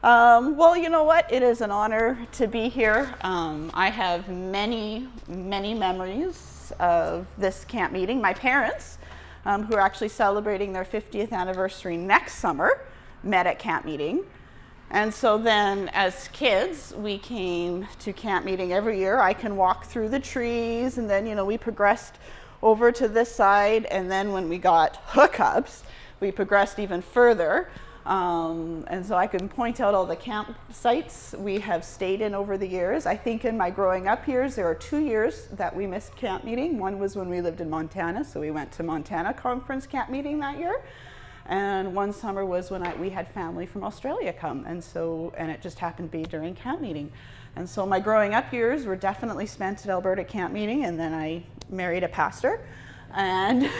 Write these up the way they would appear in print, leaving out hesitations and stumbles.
Well, you know what? It is an honor to be here. I have many, many memories of this camp meeting. My parents, who are actually celebrating their 50th anniversary next summer, met at camp meeting. And so then as kids, we came to camp meeting every year. I can walk through the trees, and then, we progressed over to this side. And then when we got hookups, we progressed even further. And so I can point out all the campsites we have stayed in over the years. I think in my growing up years, there are 2 years that we missed camp meeting. One was when we lived in Montana, so we went to Montana conference camp meeting that year. And one summer was when we had family from Australia come, and it just happened to be during camp meeting. And so my growing up years were definitely spent at Alberta camp meeting, and then I married a pastor. And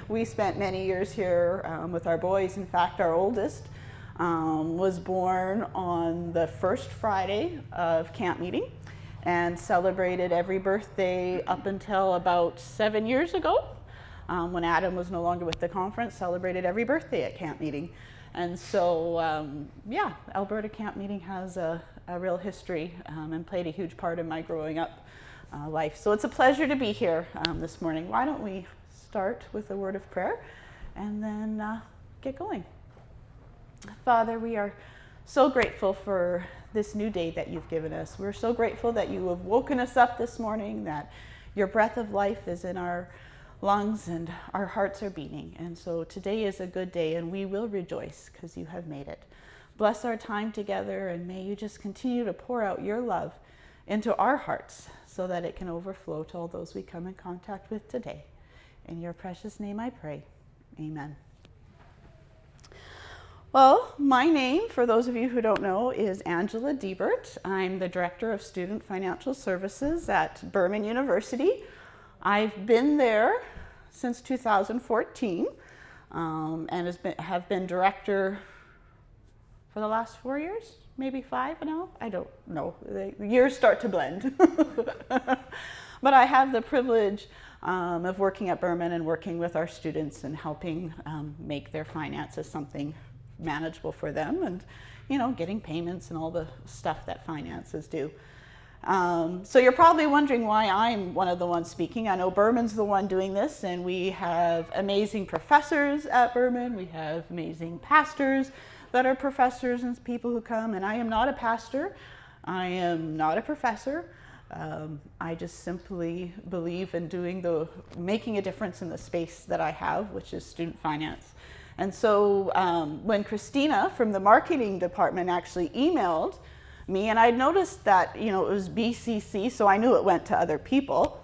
we spent many years here with our boys. In fact, our oldest was born on the first Friday of camp meeting and celebrated every birthday up until about 7 years ago, when Adam was no longer with the conference, celebrated every birthday at camp meeting. And so, Alberta camp meeting has a real history and played a huge part in my growing up life. So it's a pleasure to be here this morning. Why don't we start with a word of prayer and then get going. Father, we are so grateful for this new day that you've given us. We're so grateful that you have woken us up this morning, that your breath of life is in our lungs and our hearts are beating. And so today is a good day, and we will rejoice because you have made it. Bless our time together, and may you just continue to pour out your love into our hearts so that it can overflow to all those we come in contact with today. In your precious name I pray. Amen. Well, my name, for those of you who don't know, is Angela Diebert. I'm the Director of Student Financial Services at Burman University. I've been there since 2014 and have been director for the last 4 years, maybe 5 now. I don't know. The years start to blend. But I have the privilege of working at Burman and working with our students and helping make their finances something manageable for them, and getting payments and all the stuff that finances do. So you're probably wondering why I'm one of the ones speaking. I know Burman's the one doing this, and we have amazing professors at Burman. We have amazing pastors that are professors and people who come, and I am not a pastor. I am not a professor. I just simply believe in making a difference in the space that I have, which is student finance. And so when Christina from the marketing department actually emailed me, and I noticed that, it was BCC, so I knew it went to other people,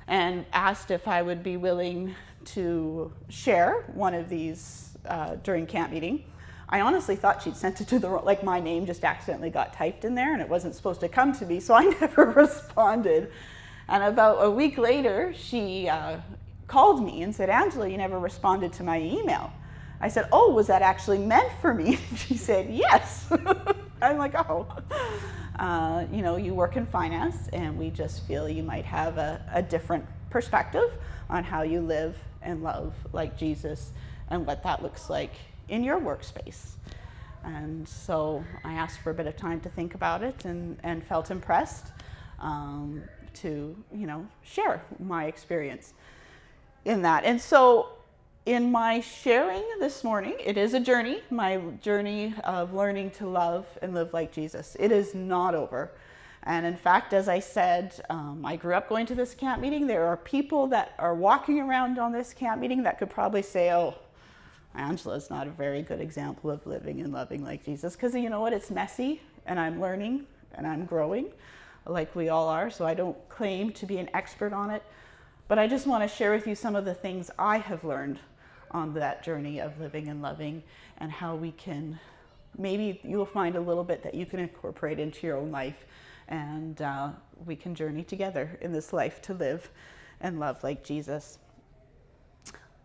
and asked if I would be willing to share one of these during camp meeting. I honestly thought she'd sent it to my name just accidentally got typed in there and it wasn't supposed to come to me, so I never responded. And about a week later, she called me and said, "Angela, you never responded to my email." I said, "Oh, was that actually meant for me?" She said, "Yes." I'm like, "Oh, you work in finance, and we just feel you might have a different perspective on how you live and love like Jesus and what that looks like in your workspace." And so I asked for a bit of time to think about it and felt impressed to, share my experience in that. And so in my sharing this morning, it is a journey, my journey of learning to love and live like Jesus. It is not over. And in fact, as I said, I grew up going to this camp meeting. There are people that are walking around on this camp meeting that could probably say, "Oh, Angela's not a very good example of living and loving like Jesus." Because you know what? It's messy, and I'm learning, and I'm growing, like we all are. So I don't claim to be an expert on it. But I just want to share with you some of the things I have learned on that journey of living and loving, and how we can, maybe you'll find a little bit that you can incorporate into your own life, and we can journey together in this life to live and love like Jesus.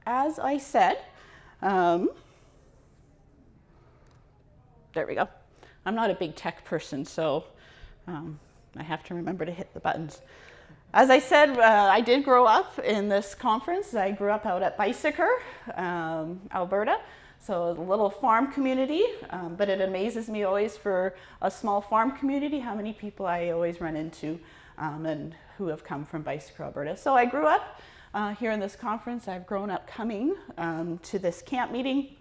As I said, there we go. I'm not a big tech person, so I have to remember to hit the buttons. As I said, I did grow up in this conference. I grew up out at Bicyker, Alberta. So a little farm community, but it amazes me always for a small farm community how many people I always run into and who have come from Bicycle, Alberta. So I grew up here in this conference. I've grown up coming to this camp meeting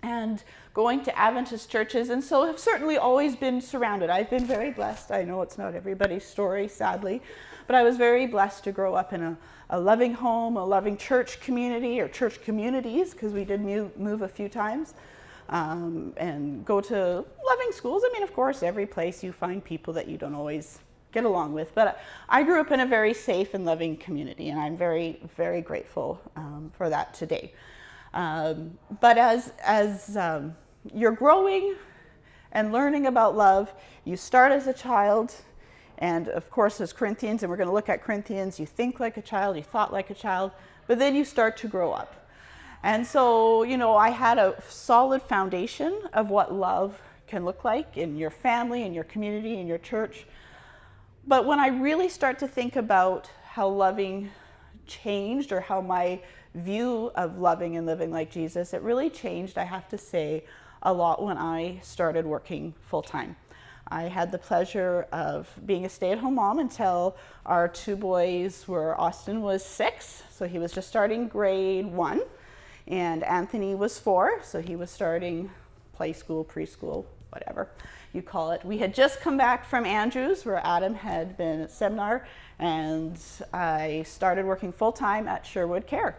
and going to Adventist churches, and so have certainly always been surrounded. I've been very blessed. I know it's not everybody's story, sadly, but I was very blessed to grow up in a loving home, a loving church community, or church communities, because we did move a few times, and go to loving schools. I mean, of course, every place you find people that you don't always get along with, but I grew up in a very safe and loving community, and I'm very, very grateful for that today. But as you're growing and learning about love, you start as a child, and of course as Corinthians, and we're going to look at Corinthians, you think like a child, you thought like a child, but then you start to grow up. And so, you know, I had a solid foundation of what love can look like in your family, in your community, in your church. But when I really start to think about how loving changed, or how my view of loving and living like Jesus, it really changed, I have to say, a lot when I started working full-time. I had the pleasure of being a stay-at-home mom until our two boys were, Austin was 6, so he was just starting grade 1, and Anthony was 4, so he was starting play school, preschool, whatever you call it. We had just come back from Andrews, where Adam had been at seminar, and I started working full-time at Sherwood Care.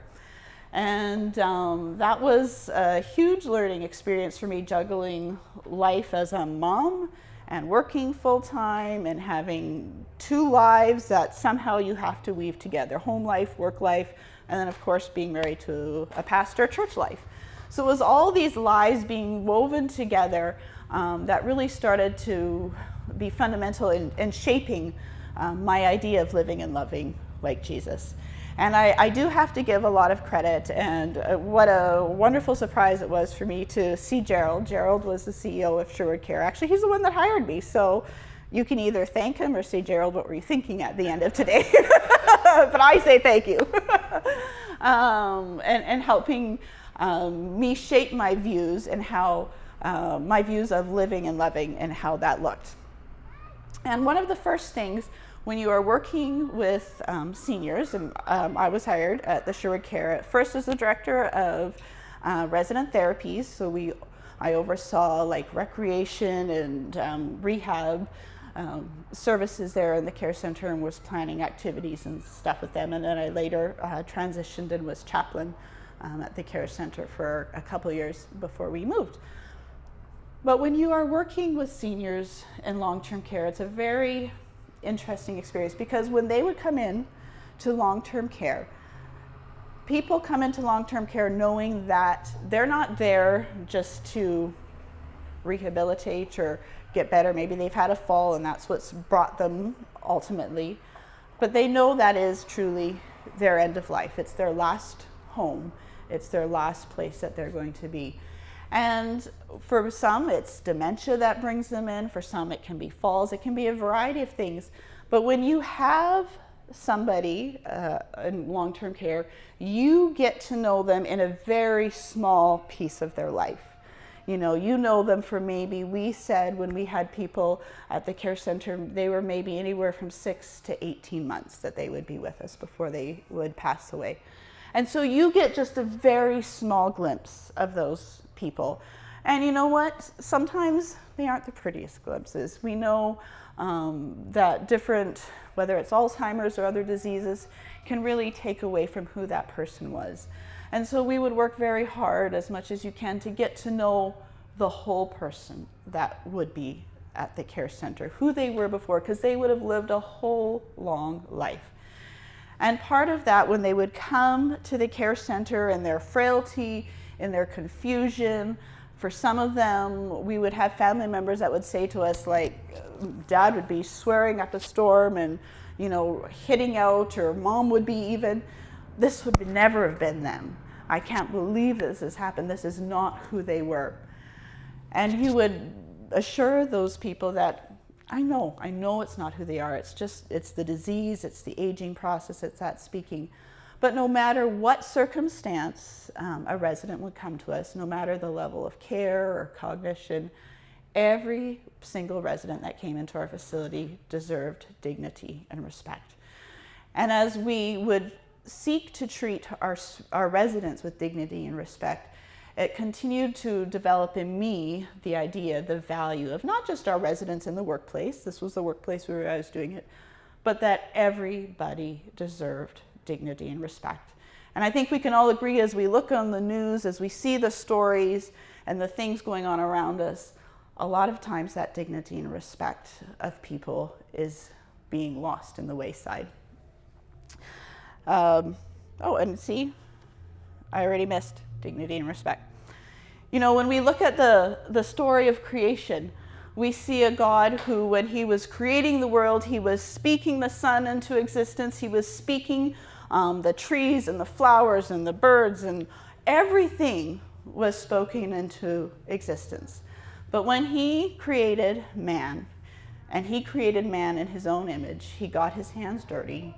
And that was a huge learning experience for me, juggling life as a mom and working full-time and having 2 lives that somehow you have to weave together: home life, work life, and then of course being married to a pastor, church life. So it was all these lives being woven together that really started to be fundamental in shaping my idea of living and loving like Jesus. And I do have to give a lot of credit, and what a wonderful surprise it was for me to see Gerald. Gerald was the CEO of Sherwood Care. Actually, he's the one that hired me, so you can either thank him or say, Gerald, what were you thinking at the end of today? But I say thank you. And helping me shape my views and how my views of living and loving and how that looked. And one of the first things when you are working with seniors, and I was hired at the Sherwood Care at first as the director of resident therapies, so I oversaw like recreation and rehab services there in the care center, and was planning activities and stuff with them. And then I later transitioned and was chaplain at the care center for a couple years before we moved. But when you are working with seniors in long-term care, it's a very interesting experience, because when they would come in to long-term care, people come into long-term care knowing that they're not there just to rehabilitate or get better. Maybe they've had a fall and that's what's brought them ultimately, but they know that is truly their end of life. It's their last home. It's their last place that they're going to be. And for some, it's dementia that brings them in. For some, it can be falls. It can be a variety of things. But when you have somebody in long-term care, you get to know them in a very small piece of their life. You know them for maybe, we said when we had people at the care center, they were maybe anywhere from 6 to 18 months that they would be with us before they would pass away. And so you get just a very small glimpse of those people. And you know what? Sometimes they aren't the prettiest glimpses. We know that different, whether it's Alzheimer's or other diseases, can really take away from who that person was. And so we would work very hard, as much as you can, to get to know the whole person that would be at the care center, who they were before, because they would have lived a whole long life. And part of that, when they would come to the care center in their frailty, in their confusion, for some of them, we would have family members that would say to us, like, Dad would be swearing up a storm and, hitting out, or Mom would be even. This would never have been them. I can't believe this has happened. This is not who they were. And he would assure those people that, I know it's not who they are. It's the disease, it's the aging process, it's that speaking. But no matter what circumstance a resident would come to us, no matter the level of care or cognition, every single resident that came into our facility deserved dignity and respect. And as we would seek to treat our residents with dignity and respect, it continued to develop in me the idea, the value of not just our residents in the workplace, this was the workplace where I was doing it, but that everybody deserved dignity and respect. And I think we can all agree as we look on the news, as we see the stories and the things going on around us, a lot of times that dignity and respect of people is being lost in the wayside. And see, I already missed dignity and respect. You know, when we look at the story of creation, we see a God who, when he was creating the world, he was speaking the sun into existence. He was speaking the trees and the flowers and the birds, and everything was spoken into existence. But when he created man, and he created man in his own image, he got his hands dirty.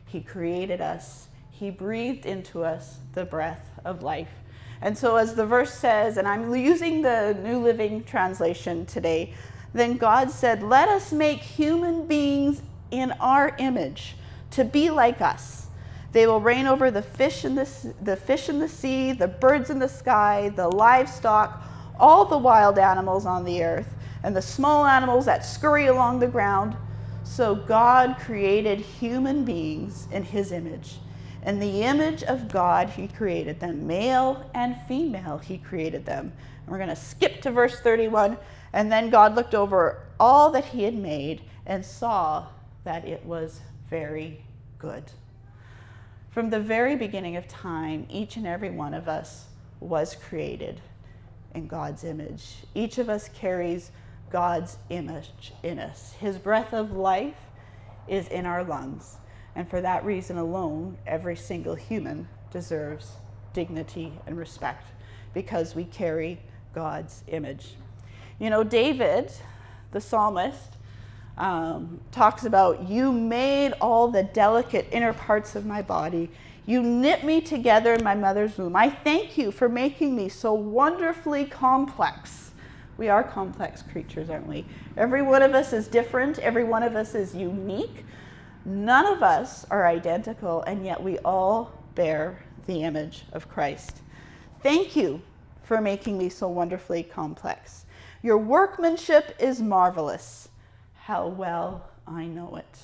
He created us. He breathed into us the breath of life. And so as the verse says, and I'm using the New Living Translation today, then God said, "Let us make human beings in our image to be like us. They will reign over the fish in the sea, the birds in the sky, the livestock, all the wild animals on the earth, and the small animals that scurry along the ground." So God created human beings in his image. In the image of God, he created them. Male and female, he created them. And we're going to skip to verse 31. And then God looked over all that he had made and saw that it was very good. From the very beginning of time, each and every one of us was created in God's image. Each of us carries God's image in us. His breath of life is in our lungs. And for that reason alone, every single human deserves dignity and respect because we carry God's image. You know, David, the psalmist, talks about, "You made all the delicate inner parts of my body. You knit me together in my mother's womb. I thank you for making me so wonderfully complex." We are complex creatures, aren't we? Every one of us is different. Every one of us is unique. None of us are identical, and yet we all bear the image of Christ. Thank you for making me so wonderfully complex. Your workmanship is marvelous. How well I know it.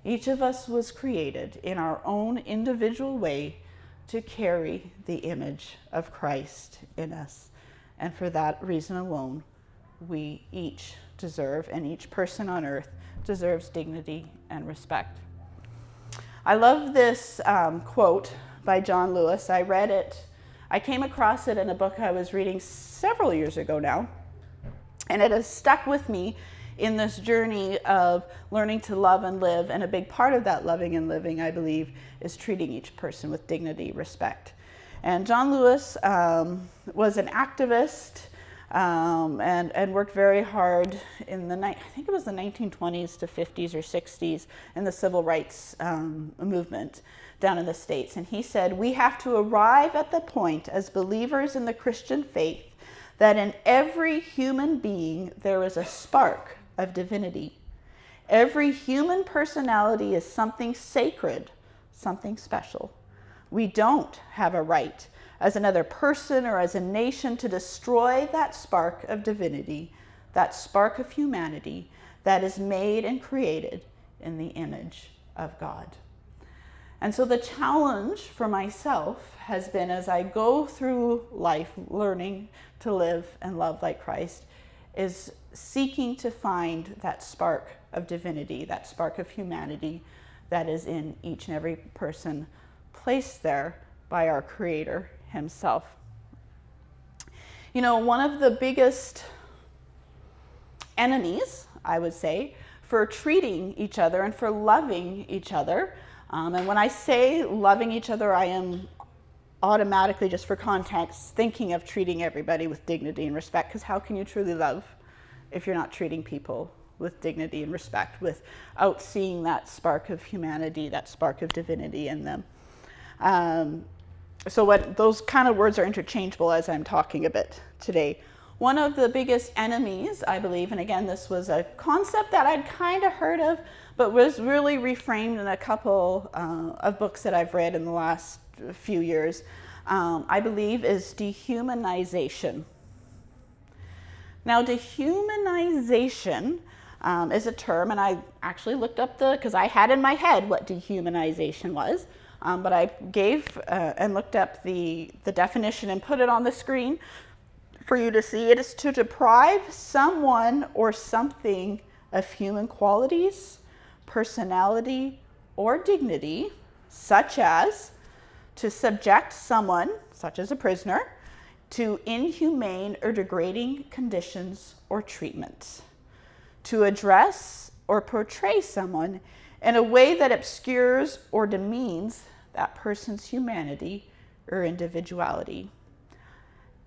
Each of us was created in our own individual way to carry the image of Christ in us. And for that reason alone, we each deserve, and each person on earth deserves dignity and respect. I love this quote by John Lewis. I read it. I came across it in a book I was reading several years ago now. And it has stuck with me in this journey of learning to love and live. And a big part of that loving and living, I believe, is treating each person with dignity, respect. And John Lewis was an activist and worked very hard in I think it was the 1920s to 50s or 60s in the civil rights movement down in the States. And he said, "We have to arrive at the point as believers in the Christian faith that in every human being there is a spark of divinity. Every human personality is something sacred, something special. We don't have a right as another person or as a nation to destroy that spark of divinity, that spark of humanity that is made and created in the image of God." And so the challenge for myself has been, as I go through life learning to live and love like Christ, is seeking to find that spark of divinity, that spark of humanity that is in each and every person, placed there by our Creator himself. You know, one of the biggest enemies, I would say, for treating each other and for loving each other, and when I say loving each other, I am automatically, just for context, thinking of treating everybody with dignity and respect, because how can you truly love if you're not treating people with dignity and respect, without seeing that spark of humanity, that spark of divinity in them? So what those kind of words are interchangeable as I'm talking a bit today. One of the biggest enemies, I believe, and again, this was a concept that I'd kind of heard of, but was really reframed in a couple of books that I've read in the last few years, I believe, is dehumanization. Now, dehumanization is a term, and I actually looked up because I had in my head what dehumanization was, but I gave and looked up the definition and put it on the screen for you to see. It is to deprive someone or something of human qualities, personality, or dignity, such as to subject someone, such as a prisoner, to inhumane or degrading conditions or treatment, to address or portray someone in a way that obscures or demeans that person's humanity or individuality.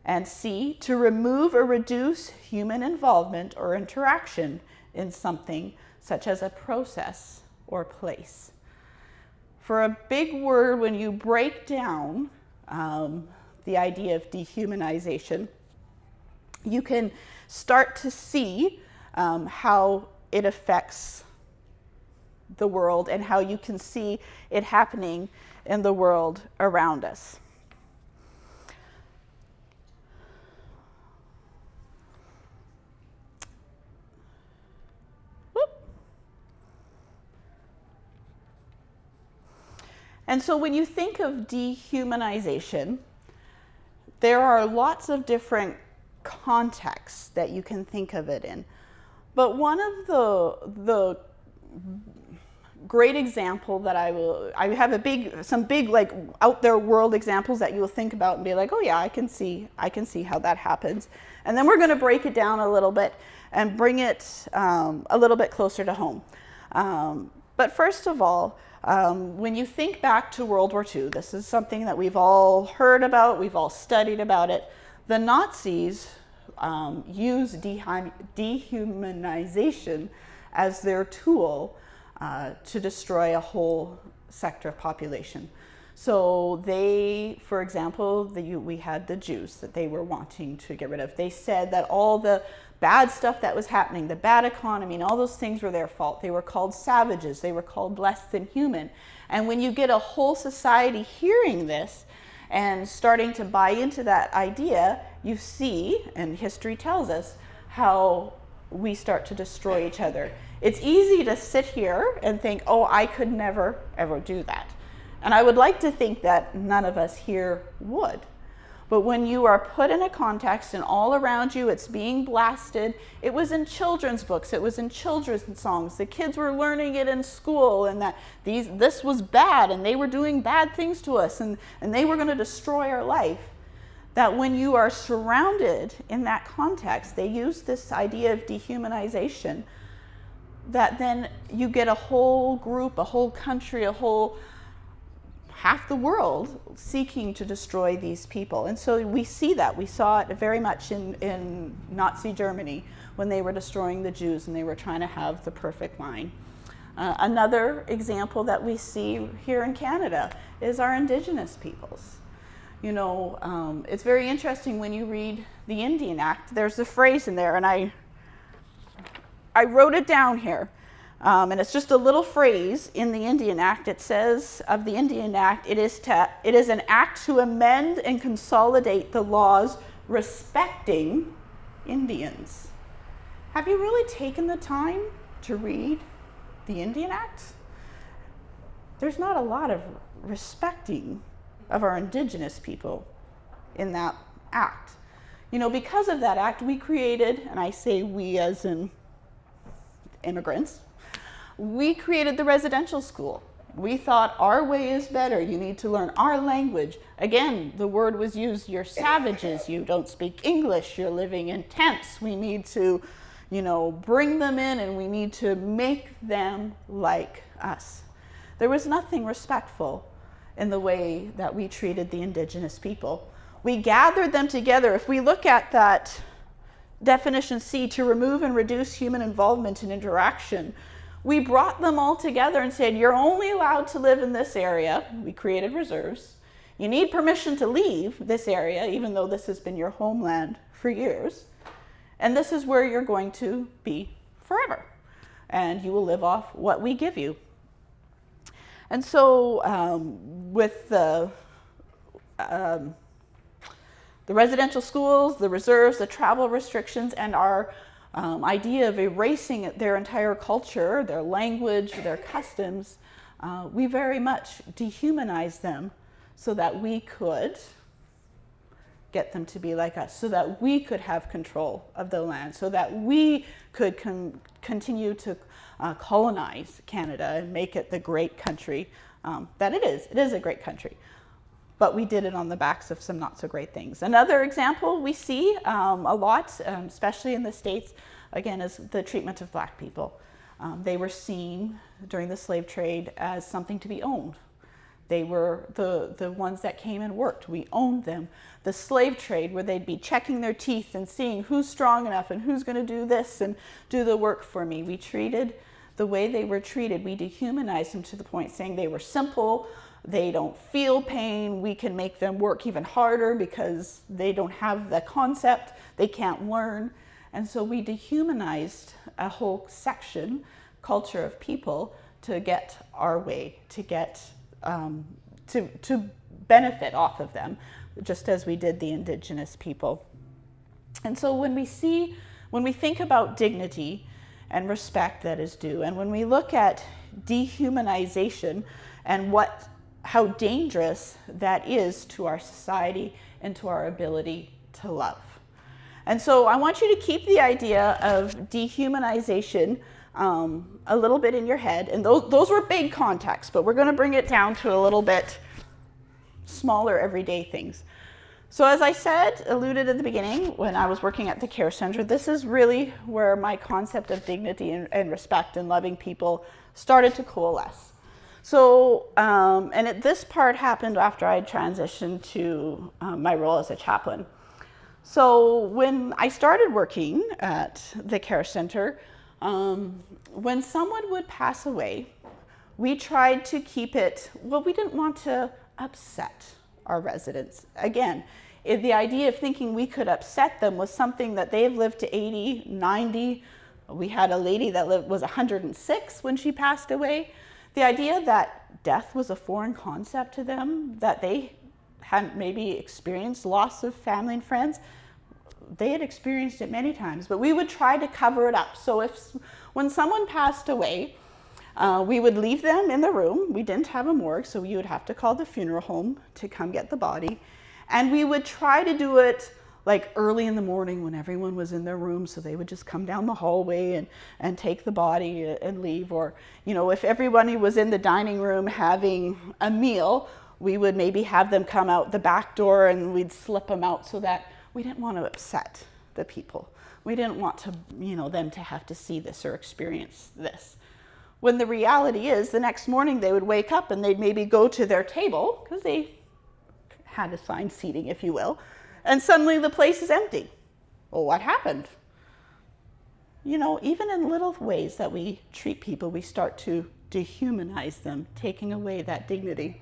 And C, to remove or reduce human involvement or interaction in something such as a process or place. For a big word, when you break down the idea of dehumanization, you can start to see how it affects the world and how you can see it happening in the world around us. And so when you think of dehumanization, there are lots of different contexts that you can think of it in. But one of the great example that I have some big like out there world examples that you will think about and be like, oh yeah, I can see how that happens. And then we're going to break it down a little bit and bring it a little bit closer to home. But first of all, when you think back to World War II, this is something that we've all heard about, we've all studied about it. The Nazis used dehumanization as their tool to destroy a whole sector of population. So they, for example, we had the Jews that they were wanting to get rid of. They said that all the bad stuff that was happening, the bad economy and all those things were their fault. They were called savages. They were called less than human. And when you get a whole society hearing this and starting to buy into that idea, you see, and history tells us, how we start to destroy each other. It's easy to sit here and think, oh, I could never, ever do that. And I would like to think that none of us here would. But when you are put in a context and all around you it's being blasted, it was in children's books, it was in children's songs, the kids were learning it in school, and that this was bad and they were doing bad things to us and they were going to destroy our life. That when you are surrounded in that context, they use this idea of dehumanization, that then you get a whole group, a whole country, half the world seeking to destroy these people. And so we see that. We saw it very much in Nazi Germany when they were destroying the Jews and they were trying to have the perfect line. Another example that we see here in Canada is our Indigenous peoples. You know, it's very interesting when you read the Indian Act, there's a phrase in there, and I wrote it down here. And it's just a little phrase in the Indian Act. It says of the Indian Act, it is an act to amend and consolidate the laws respecting Indians. Have you really taken the time to read the Indian Act? There's not a lot of respecting of our Indigenous people in that act. You know, because of that act, we created, and I say we as in immigrants, we created the residential school. We thought our way is better. You need to learn our language. Again, the word was used, you're savages, you don't speak English, you're living in tents. We need to, you know, bring them in and we need to make them like us. There was nothing respectful in the way that we treated the Indigenous people. We gathered them together. If we look at that definition C, to remove and reduce human involvement and interaction, we brought them all together and said, you're only allowed to live in this area. We created reserves. You need permission to leave this area, even though this has been your homeland for years. And this is where you're going to be forever. And you will live off what we give you. And so with the residential schools, the reserves, the travel restrictions, and our idea of erasing their entire culture, their language, their customs, we very much dehumanized them so that we could get them to be like us, so that we could have control of the land, so that we could continue to colonize Canada and make it the great country that it is. It is a great country. But we did it on the backs of some not so great things. Another example we see a lot, especially in the States, again, is the treatment of Black people. They were seen during the slave trade as something to be owned. They were the ones that came and worked. We owned them. The slave trade, where they'd be checking their teeth and seeing who's strong enough and who's going to do this and do the work for me. We treated the way they were treated. We dehumanized them to the point saying they were simple. They don't feel pain. We can make them work even harder because they don't have the concept. They can't learn. And so we dehumanized a whole section, culture of people to get our way, to get to benefit off of them, just as we did the Indigenous people. And so when we think about dignity and respect that is due, and when we look at dehumanization and how dangerous that is to our society and to our ability to love. And so I want you to keep the idea of dehumanization a little bit in your head. And those were big contexts, but we're going to bring it down to a little bit smaller everyday things. So as I said, alluded at the beginning, when I was working at the care center, this is really where my concept of dignity and respect and loving people started to coalesce. So, this part happened after I transitioned to my role as a chaplain. So when I started working at the care center, when someone would pass away, we tried to keep it, we didn't want to upset our residents. Again, the idea of thinking we could upset them was something that they've lived to 80, 90. We had a lady that was 106 when she passed away. The idea that death was a foreign concept to them, that they hadn't maybe experienced loss of family and friends, they had experienced it many times, but we would try to cover it up. So when someone passed away, we would leave them in the room. We didn't have a morgue, so you would have to call the funeral home to come get the body. And we would try to do it like early in the morning when everyone was in their room, so they would just come down the hallway and take the body and leave. Or, if everybody was in the dining room having a meal, we would maybe have them come out the back door and we'd slip them out so that we didn't want to upset the people. We didn't want to, them to have to see this or experience this. When the reality is, the next morning they would wake up and they'd maybe go to their table, because they had assigned seating, if you will, and suddenly the place is empty. Well, what happened? Even in little ways that we treat people, we start to dehumanize them, taking away that dignity.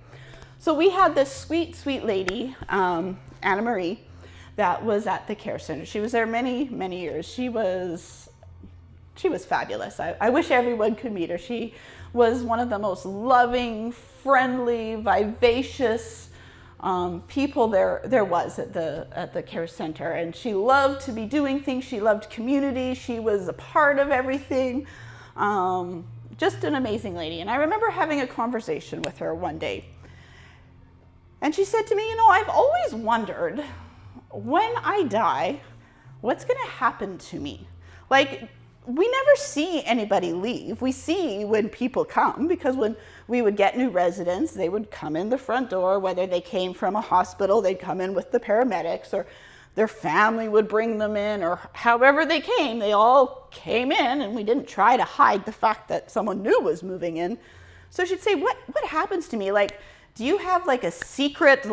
So we had this sweet, sweet lady, Anna Marie, that was at the care center. She was there many, many years. She was fabulous. I wish everyone could meet her. She was one of the most loving, friendly, vivacious people there was at the care center. And she loved to be doing things. She loved community. She was a part of everything. Just an amazing lady. And I remember having a conversation with her one day. And she said to me, I've always wondered, when I die, what's going to happen to me? Like, we never see anybody leave. We see when people come, because when we would get new residents, they would come in the front door, whether they came from a hospital, they'd come in with the paramedics, or their family would bring them in, or however they came, they all came in, and we didn't try to hide the fact that someone new was moving in. So she'd say, what happens to me? Like, do you have like a secret,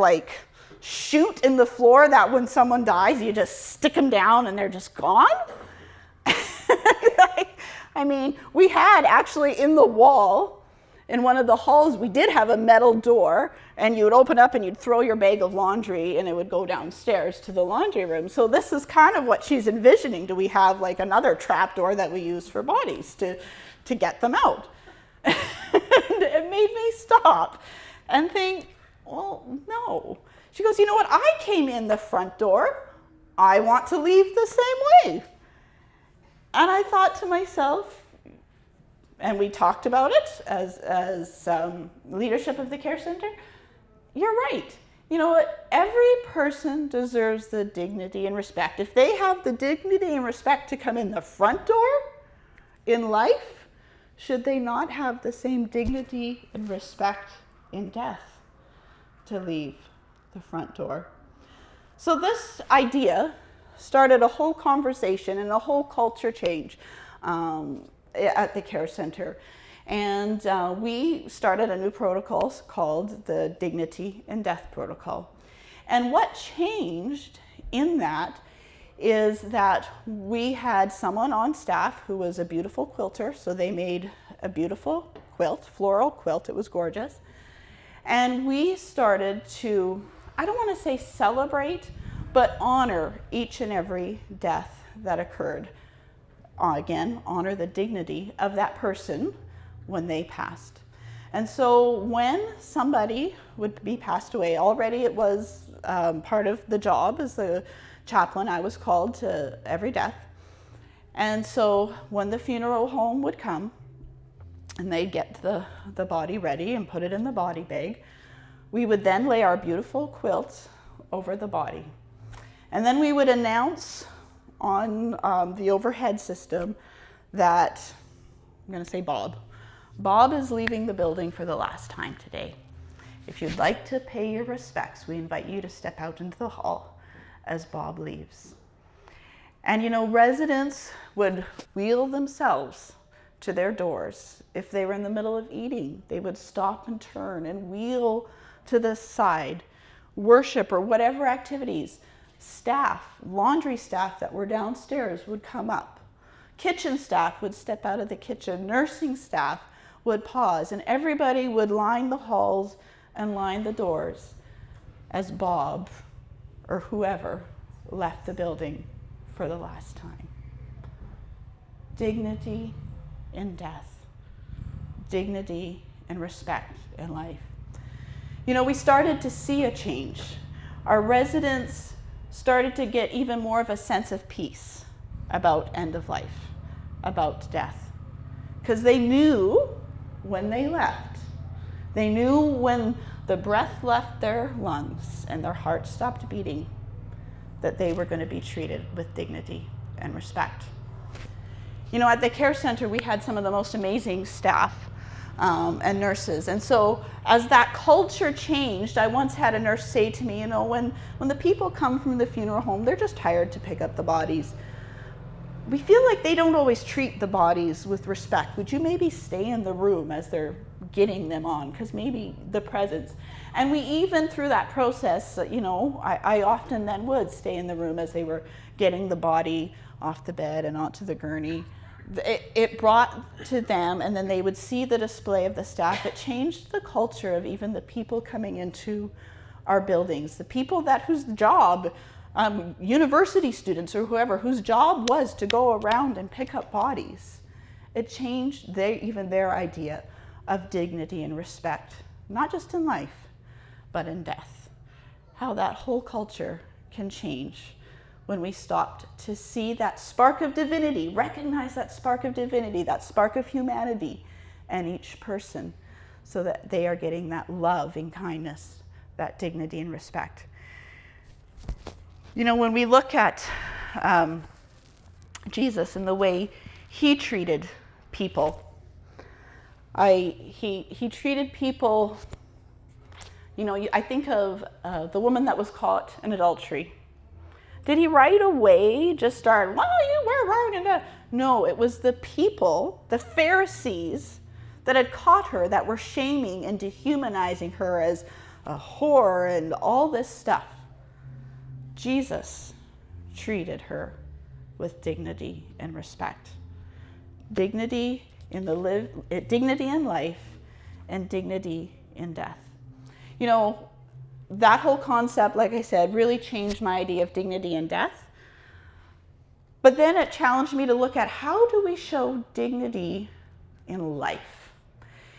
chute in the floor that when someone dies, you just stick them down and they're just gone? I mean, we had actually in the wall, in one of the halls, we did have a metal door, and you would open up and you'd throw your bag of laundry and it would go downstairs to the laundry room. So this is kind of what she's envisioning. Do we have like another trap door that we use for bodies to get them out? And it made me stop and think, well, no. She goes, you know what? I came in the front door. I want to leave the same way. And I thought to myself, and we talked about it as leadership of the care center, you're right. You know what? Every person deserves the dignity and respect. If they have the dignity and respect to come in the front door in life, should they not have the same dignity and respect in death to leave the front door? So this idea started a whole conversation and a whole culture change at the care center. And we started a new protocol called the Dignity in Death Protocol. And what changed in that is that we had someone on staff who was a beautiful quilter. So they made a beautiful quilt, floral quilt. It was gorgeous. And we started to, I don't want to say celebrate, but honor each and every death that occurred. Again, honor the dignity of that person when they passed. And so when somebody would be passed away, already it was part of the job as the chaplain, I was called to every death. And so when the funeral home would come and they'd get the body ready and put it in the body bag, we would then lay our beautiful quilt over the body. And then we would announce on the overhead system that, I'm going to say Bob is leaving the building for the last time today. If you'd like to pay your respects, we invite you to step out into the hall as Bob leaves. And you know, residents would wheel themselves to their doors. If they were in the middle of eating, they would stop and turn and wheel to the side, worship or whatever activities. Staff, laundry staff that were downstairs would come up. Kitchen staff would step out of the kitchen. Nursing staff would pause, and everybody would line the halls and line the doors as Bob or whoever left the building for the last time. Dignity in death. Dignity and respect in life. You know, we started to see a change. Our residents started to get even more of a sense of peace about end of life, about death. Because they knew when they left. They knew when the breath left their lungs and their heart stopped beating that they were going to be treated with dignity and respect. You know, at the care center, we had some of the most amazing staff and nurses. And so as that culture changed, I once had a nurse say to me, you know, when the people come from the funeral home, they're just hired to pick up the bodies. We feel like they don't always treat the bodies with respect. Would you maybe stay in the room as they're getting them on? Because maybe the presence. And we even through that process, you know, I often then would stay in the room as they were getting the body off the bed and onto the gurney. It brought to them, and then they would see the display of the staff. It changed the culture of even the people coming into our buildings, the people whose job, university students or whoever, whose job was to go around and pick up bodies. It changed even their idea of dignity and respect, not just in life, but in death. How that whole culture can change when we stopped to see that spark of divinity, recognize that spark of divinity, that spark of humanity in each person, so that they are getting that love and kindness, that dignity and respect. You know, when we look at Jesus and the way he treated people, he treated people, you know, I think of the woman that was caught in adultery. Did he right away just start, well, you were wrong in that? No, it was the people, the Pharisees, that had caught her, that were shaming and dehumanizing her as a whore and all this stuff. Jesus treated her with dignity and respect. dignity dignity in life and dignity in death. You know, that whole concept, like I said, really changed my idea of dignity in death. But then it challenged me to look at, how do we show dignity in life?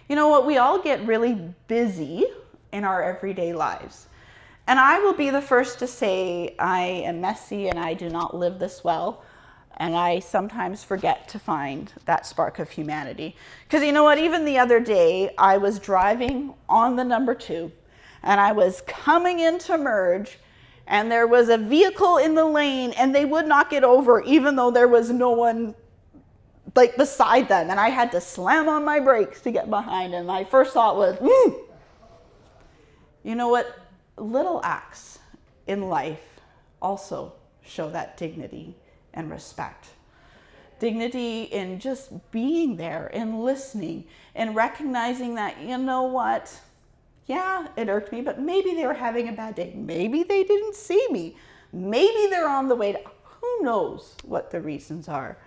You know what, we all get really busy in our everyday lives. And I will be the first to say I am messy and I do not live this well. And I sometimes forget to find that spark of humanity. Because you know what, even the other day, I was driving on the number 2 and I was coming in to merge, and there was a vehicle in the lane and they would not get over even though there was no one like beside them. And I had to slam on my brakes to get behind. And my first thought was, You know what? Little acts in life also show that dignity and respect. Dignity in just being there and listening and recognizing that, you know what? Yeah, it irked me, but maybe they were having a bad day. Maybe they didn't see me. Maybe they're on the way to, who knows what the reasons are.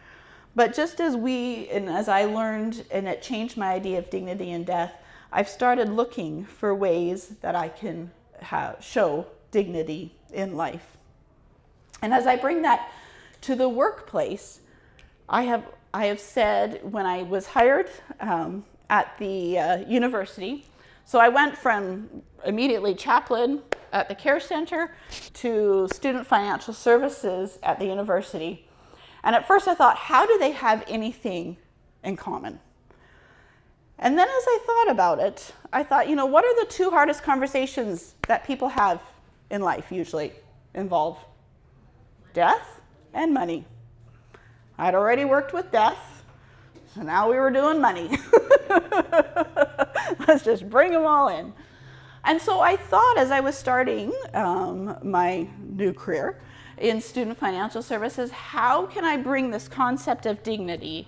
But just as as I learned, and it changed my idea of dignity in death, I've started looking for ways that I can show dignity in life. And as I bring that to the workplace, I have said, when I was hired at the university, so I went from immediately chaplain at the care center to student financial services at the university. And at first I thought, how do they have anything in common? And then as I thought about it, I thought, you know, what are the 2 hardest conversations that people have in life usually involve? Death and money. I'd already worked with death, so now we were doing money. Let's just bring them all in. And so I thought, as I was starting my new career in student financial services, how can I bring this concept of dignity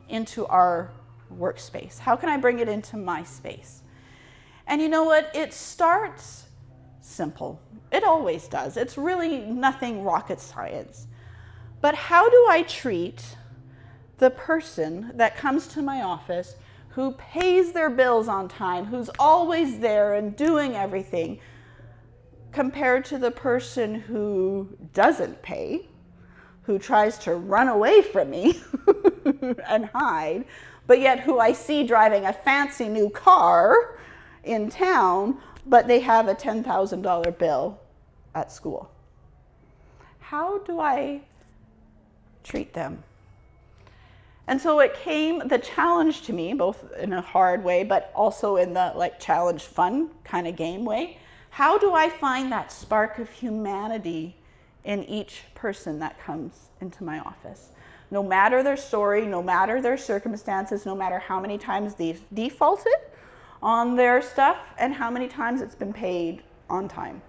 into our workspace? How can I bring it into my space? And you know what? It starts simple. It always does. It's really nothing rocket science. But how do I treat the person that comes to my office, who pays their bills on time, who's always there and doing everything, compared to the person who doesn't pay, who tries to run away from me and hide, but yet who I see driving a fancy new car in town, but they have a $10,000 bill at school? How do I treat them? And so it came, the challenge to me, both in a hard way, but also in the challenge fun kind of game way. How do I find that spark of humanity in each person that comes into my office? No matter their story, no matter their circumstances, no matter how many times they've defaulted on their stuff and how many times it's been paid on time.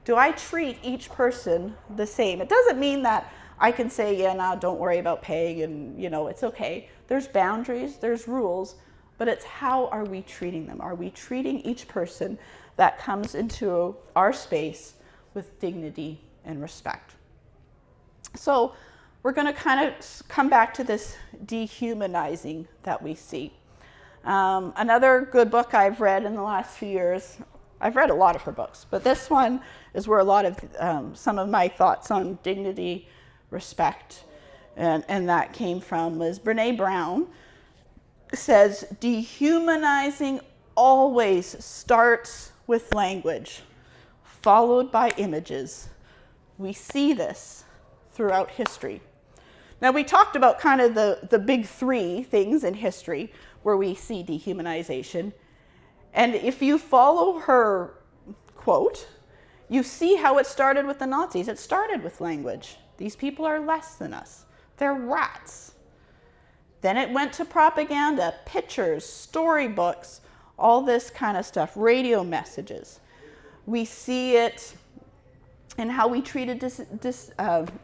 Do I treat each person the same? It doesn't mean that I can say, yeah, no, don't worry about paying and, it's okay. There's boundaries, there's rules, but it's how are we treating them? Are we treating each person that comes into our space with dignity and respect? So we're going to kind of come back to this dehumanizing that we see. Another good book I've read in the last few years, I've read a lot of her books, but this one is where a lot of some of my thoughts on dignity, respect, and that came from, was Brene Brown says, dehumanizing always starts with language, followed by images. We see this throughout history. Now, we talked about kind of the big 3 things in history where we see dehumanization. And if you follow her quote, you see how it started with the Nazis. It started with language. These people are less than us. They're rats. Then it went to propaganda, pictures, storybooks, all this kind of stuff, radio messages. We see it in how we treated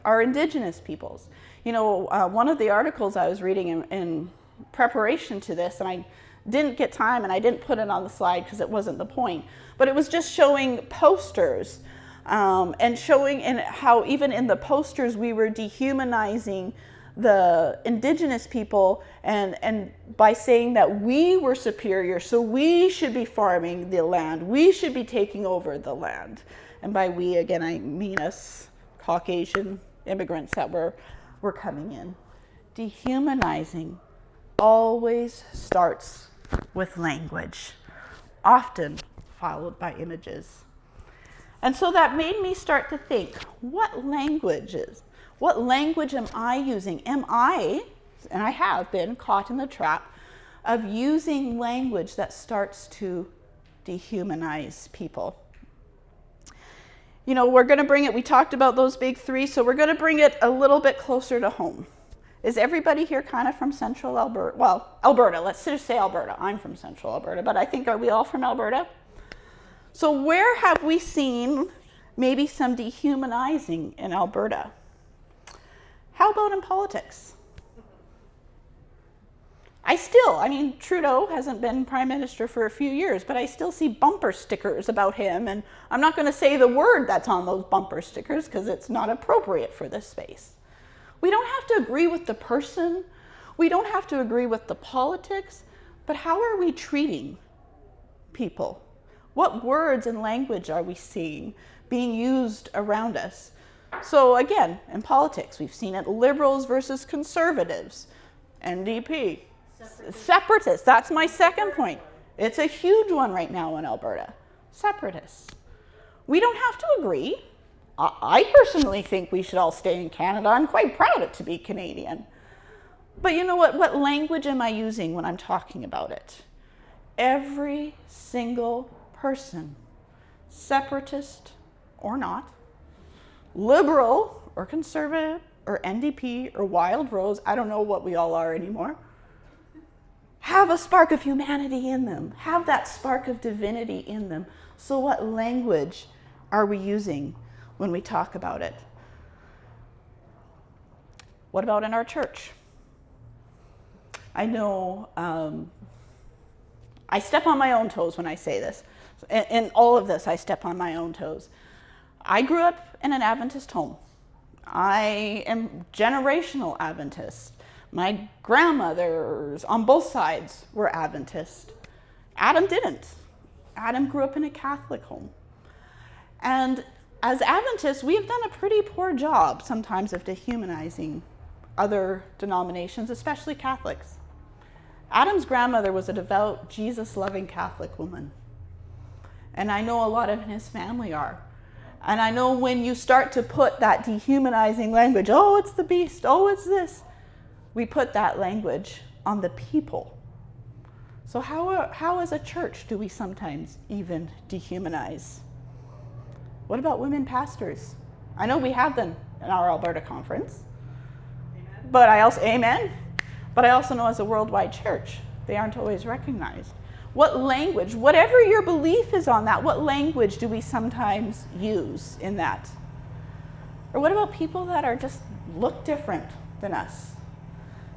our indigenous peoples. One of the articles I was reading in preparation to this, and I didn't get time and I didn't put it on the slide because it wasn't the point, but it was just showing posters and showing in how even in the posters we were dehumanizing the indigenous people and by saying that we were superior, so we should be farming the land, we should be taking over the land. And by we, again, I mean us Caucasian immigrants that were coming in. Dehumanizing always starts with language, often followed by images. And so that made me start to think, what language am I using? Am I, and I have been caught in the trap of using language that starts to dehumanize people? You know, we're going to bring it, we talked about those big three, so we're going to bring it a little bit closer to home. Is everybody here kind of from central Alberta? Well, Alberta, let's just say Alberta. I'm from central Alberta, but I think, are we all from Alberta? So where have we seen maybe some dehumanizing in Alberta? How about in politics? I mean, Trudeau hasn't been prime minister for a few years, but I still see bumper stickers about him, and I'm not going to say the word that's on those bumper stickers because it's not appropriate for this space. We don't have to agree with the person, we don't have to agree with the politics, but how are we treating people? What words and language are we seeing being used around us? So again, in politics, we've seen it liberals versus conservatives, NDP, separatists. That's my second point. It's a huge one right now in Alberta. Separatists. We don't have to agree. I personally think we should all stay in Canada. I'm quite proud to be Canadian. But you know what? What language am I using when I'm talking about it? Every single person, separatist or not, liberal or conservative or NDP or Wild Rose, I don't know what we all are anymore, have a spark of humanity in them, have that spark of divinity in them. So what language are we using when we talk about it? What about in our church? I know I step on my own toes when I say this. In all of this, I step on my own toes. I grew up in an Adventist home. I am generational Adventist. My grandmothers on both sides were Adventist. Adam didn't. Adam grew up in a Catholic home. And as Adventists, we have done a pretty poor job sometimes of dehumanizing other denominations, especially Catholics. Adam's grandmother was a devout, Jesus-loving Catholic woman. And I know a lot of his family are. And I know when you start to put that dehumanizing language, oh, it's the beast, oh, it's this, we put that language on the people. So how as a church do we sometimes even dehumanize? What about women pastors? I know we have them in our Alberta conference. Amen. But I also know as a worldwide church, they aren't always recognized. What language, whatever your belief is on that, what language do we sometimes use in that? Or what about people that are just look different than us?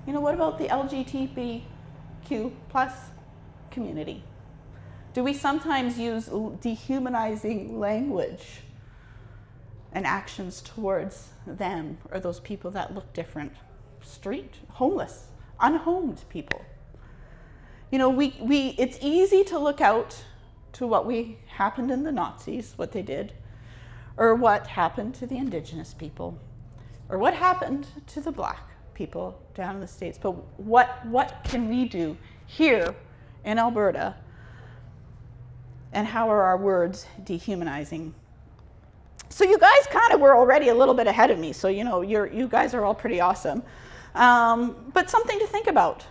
You know, what about the LGBTQ plus community? Do we sometimes use dehumanizing language and actions towards them or those people that look different? Street, homeless, unhomed people. You know, it's easy to look out to what happened in the Nazis, what they did, or what happened to the indigenous people, or what happened to the black people down in the States. But what can we do here in Alberta, and how are our words dehumanizing? So you guys kind of were already a little bit ahead of me, so you know, you guys are all pretty awesome. But something to think about.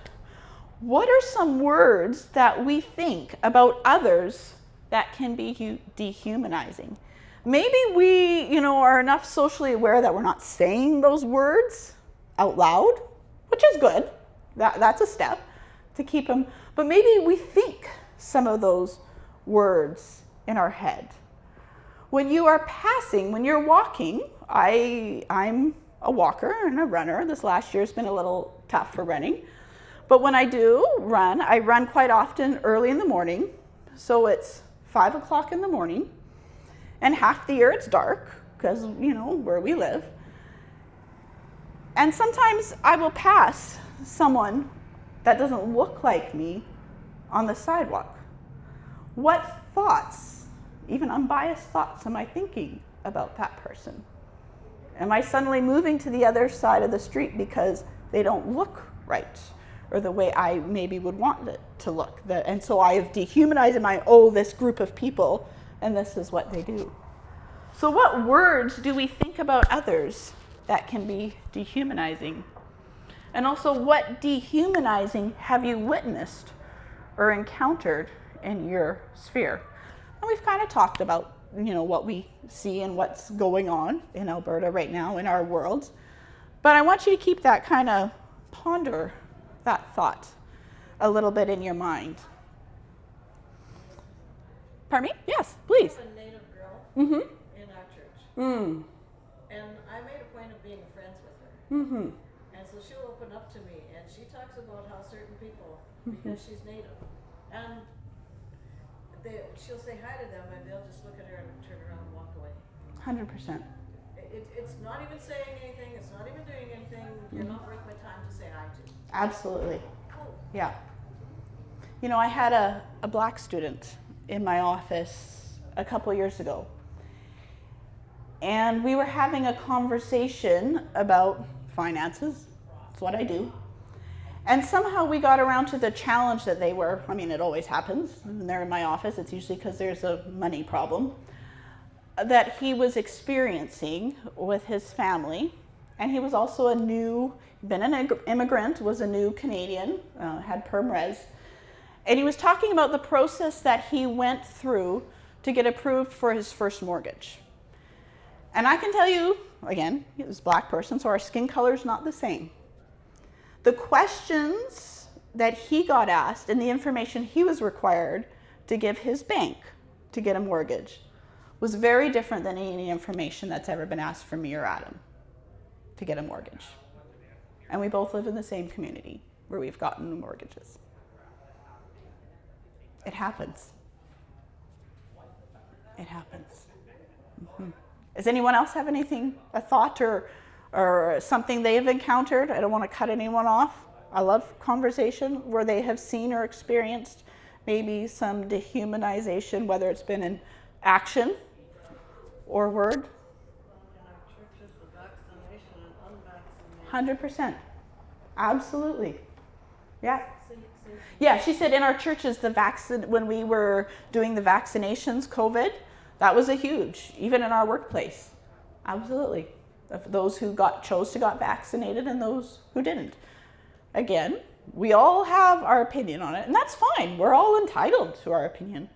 What are some words that we think about others that can be dehumanizing? Maybe we, you know, are enough socially aware that we're not saying those words out loud, which is good. That's a step to keep them. But maybe we think some of those words in our head. When you are passing, when you're walking, I'm a walker and a runner. This last year has been a little tough for running. But when I do run, I run quite often early in the morning. So it's 5 o'clock in the morning. And half the year it's dark, because, you know, where we live. And sometimes I will pass someone that doesn't look like me on the sidewalk. What thoughts, even unbiased thoughts, am I thinking about that person? Am I suddenly moving to the other side of the street because they don't look right or the way I maybe would want it to look? And so I have dehumanized in my, this group of people, and this is what they do. So what words do we think about others that can be dehumanizing? And also, what dehumanizing have you witnessed or encountered in your sphere? And we've kind of talked about, what we see and what's going on in Alberta right now in our world. But I want you to keep that kind of ponder that thought a little bit in your mind. Pardon me? Yes, please. I'm a native girl in our church. Mm. And I made a point of being friends with her. Mm-hmm. And so she'll open up to me and she talks about how certain people, because she's native, and she'll say hi to them and they'll just look at her and turn around and walk away. 100%. It's not even saying anything, it's not even doing anything, you're not worth my time to say hi to. Absolutely. Oh. Yeah. I had a black student in my office a couple years ago. And we were having a conversation about finances. That's what I do. And somehow we got around to the challenge that they were, it always happens when they're in my office, it's usually because there's a money problem, that he was experiencing with his family. And he was also been an immigrant, was a new Canadian, had perm res. And he was talking about the process that he went through to get approved for his first mortgage. And I can tell you, again, he was a black person, so our skin color is not the same. The questions that he got asked and the information he was required to give his bank to get a mortgage was very different than any information that's ever been asked from me or Adam to get a mortgage. And we both live in the same community where we've gotten mortgages. It happens. It happens. Mm-hmm. Does anyone else have anything, a thought or something they have encountered? I don't want to cut anyone off. I love conversation where they have seen or experienced maybe some dehumanization, whether it's been in action or word. In our churches, the vaccination and unvaccinated. 100%. Absolutely. Yeah. Yeah, she said in our churches, when we were doing the vaccinations, COVID, that was a huge, even in our workplace. Absolutely. Of those who chose to got vaccinated and those who didn't. Again, we all have our opinion on it, and that's fine. We're all entitled to our opinion.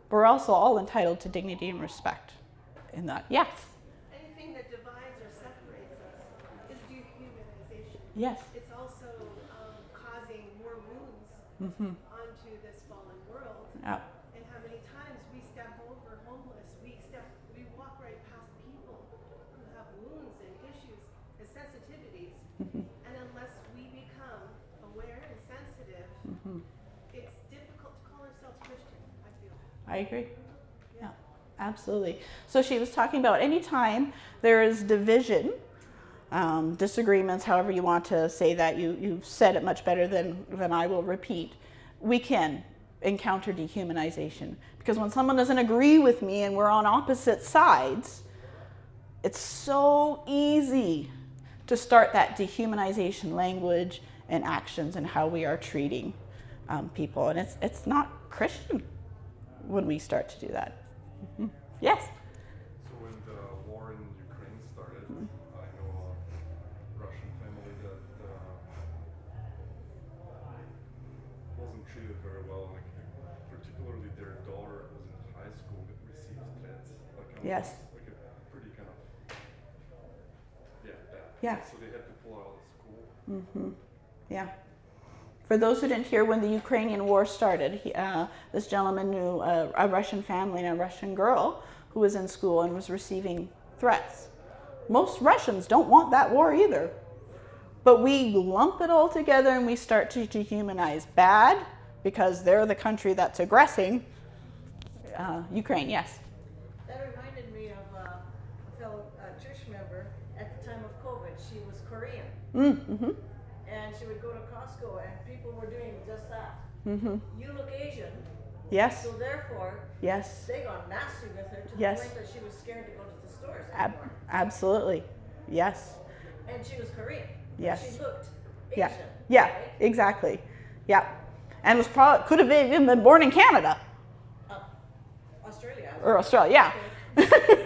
But we're also all entitled to dignity and respect in that. Yes? Anything that divides or separates us is dehumanization. Yes. It's also causing more wounds onto this fallen world. Yeah. And how many times we step over homeless, we walk right past people who have wounds and issues and sensitivities. And unless we become aware and sensitive, it's difficult to call ourselves Christian, I feel. I agree. Yeah, absolutely. So she was talking about any time there is division, disagreements, however you want to say that, you've said it much better than I will repeat, we can encounter dehumanization. Because when someone doesn't agree with me and we're on opposite sides, it's so easy to start that dehumanization language and actions and how we are treating people. And it's not Christian when we start to do that. Yes? So when the war in Ukraine started, I know a Russian family that wasn't treated very well. Like, particularly their daughter was in high school that received threats. Yes. Like a pretty kind of, bad. Yeah. So they had to pull out of school. Yeah. For those who didn't hear, when the Ukrainian war started, this gentleman knew a Russian family and a Russian girl who was in school and was receiving threats. Most Russians don't want that war either. But we lump it all together and we start to dehumanize bad because they're the country that's aggressing. Ukraine, yes. That reminded me of a fellow church member at the time of COVID. She was Korean. Mm-hmm. And she would go to Costco and people were doing just that. Mm-hmm. You look Asian, Yes. so therefore Yes. they got nasty with her to Yes. the point that she was scared to go to the stores Ab- anymore. absolutely. Yes. And she was Korean. But Yes. she looked Yeah. Asian. Yeah. Right? Exactly. Yeah. And was probably could have even been born in Canada Australia. or Australia. Yeah. Okay.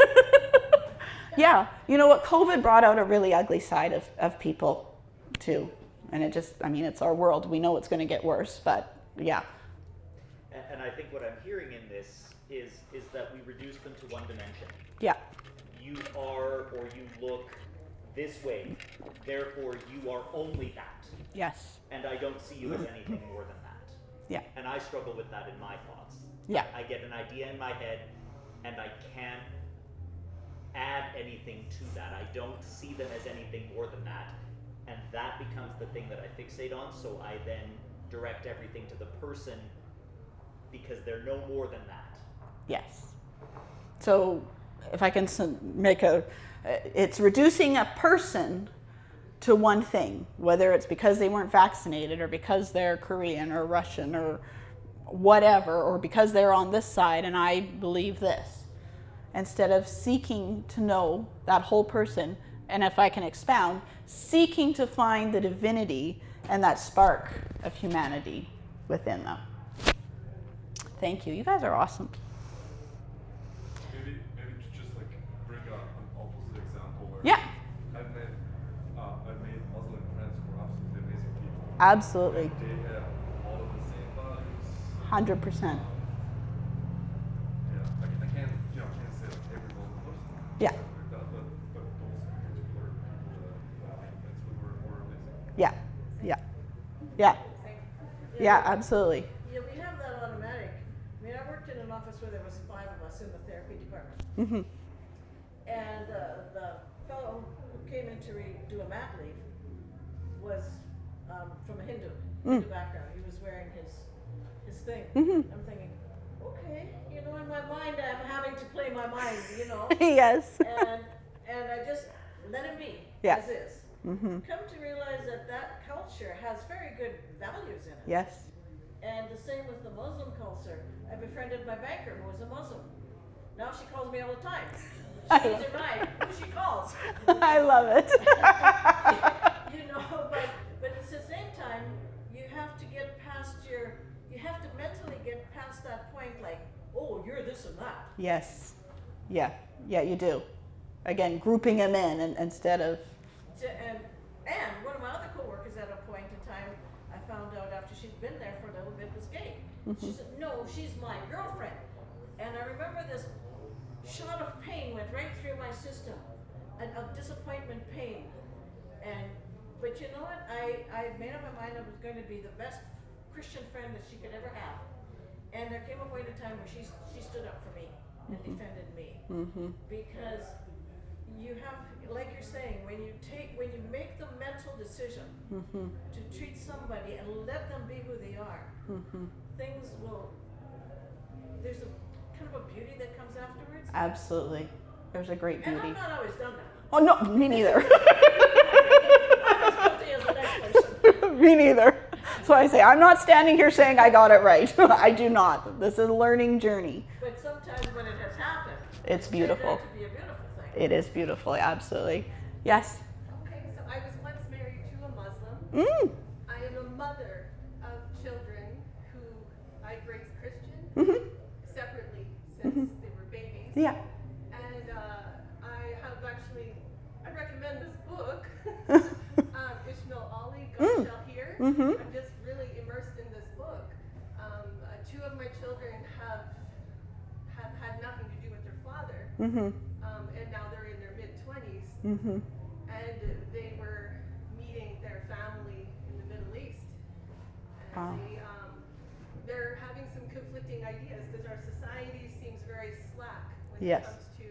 Yeah. You know what? COVID brought out a really ugly side of people too. And it just, I mean, it's our world. We know it's going to get worse, but yeah. And I think what I'm hearing in this is that we reduce them to one dimension. Yeah. You are or you look this way, therefore you are only that. Yes. And I don't see you as anything more than that. Yeah. And I struggle with that in my thoughts. Yeah. I get an idea in my head and I can't add anything to that. I don't see them as anything more than that. And that becomes the thing that I fixate on, so I then direct everything to the person because they're no more than that. Yes. So if I can make it's reducing a person to one thing, whether it's because they weren't vaccinated or because they're Korean or Russian or whatever, or because they're on this side and I believe this, instead of seeking to know that whole person, and if I can expound, seeking to find the divinity and that spark of humanity within them. Thank you. You guys are awesome. Maybe to just like bring up an opposite example where Yeah. I've made Muslim friends who are absolutely amazing people. Absolutely. They have all of the same values. 100%. Yeah, I can't say like every Muslim person. Yeah. Like that, but those particular people that I made friends with were amazing. Yeah. Yeah. Yeah. Yeah, absolutely. Yeah, we have that automatic. I mean, I worked in an office where there was 5 of us in the therapy department. Mm-hmm. And the fellow who came in to do a mat leave was from a Hindu background. He was wearing his thing. Mhm. I'm thinking, okay, you know, in my mind, I'm having to play my mind, you know. Yes. And I just let him be Yeah. as is. Mm-hmm. Come to realize that culture has very good values in it. Yes. And the same with the Muslim culture. I befriended my banker who was a Muslim. Now she calls me all the time. She needs a ride. Who she calls. I love it. You know, but at the same time, you have to get past you have to mentally get past that point like, oh, you're this and that. Yes. Yeah. Yeah, you do. Again, grouping them in instead of. And one of my other coworkers at a point in time, I found out after she'd been there for a little bit, was gay. She said, no, she's my girlfriend. And I remember this shot of pain went right through my system, of disappointment pain. But you know what? I made up my mind I was going to be the best Christian friend that she could ever have. And there came a point in time where she stood up for me and defended me. Mm-hmm. Because you have, like you're saying, when you make the mental decision to treat somebody and let them be who they are, things there's a kind of a beauty that comes afterwards. Absolutely. There's a great And beauty. I've not always done that. Oh, no, me neither. I'm as guilty as the next person. Me neither. So I say, I'm not standing here saying I got it right. I do not. This is a learning journey. But sometimes when it has happened, It's turned beautiful. out to be a beautiful thing. It is beautiful, absolutely. Yes. Okay, so I was once married to a Muslim. Mm. I am a mother of children who I've raised Christian Mm-hmm. separately since they were babies. Yeah. And I recommend this book, Ishmael Ali, God Shall Hear. Mhm. I'm just really immersed in this book. 2 of my children have had nothing to do with their father, Mm-hmm. and now they're in their mid-20s, Mm-hmm. and they were meeting their family in the Middle East. And Wow. they're having some conflicting ideas because our society seems very slack when Yes. it comes to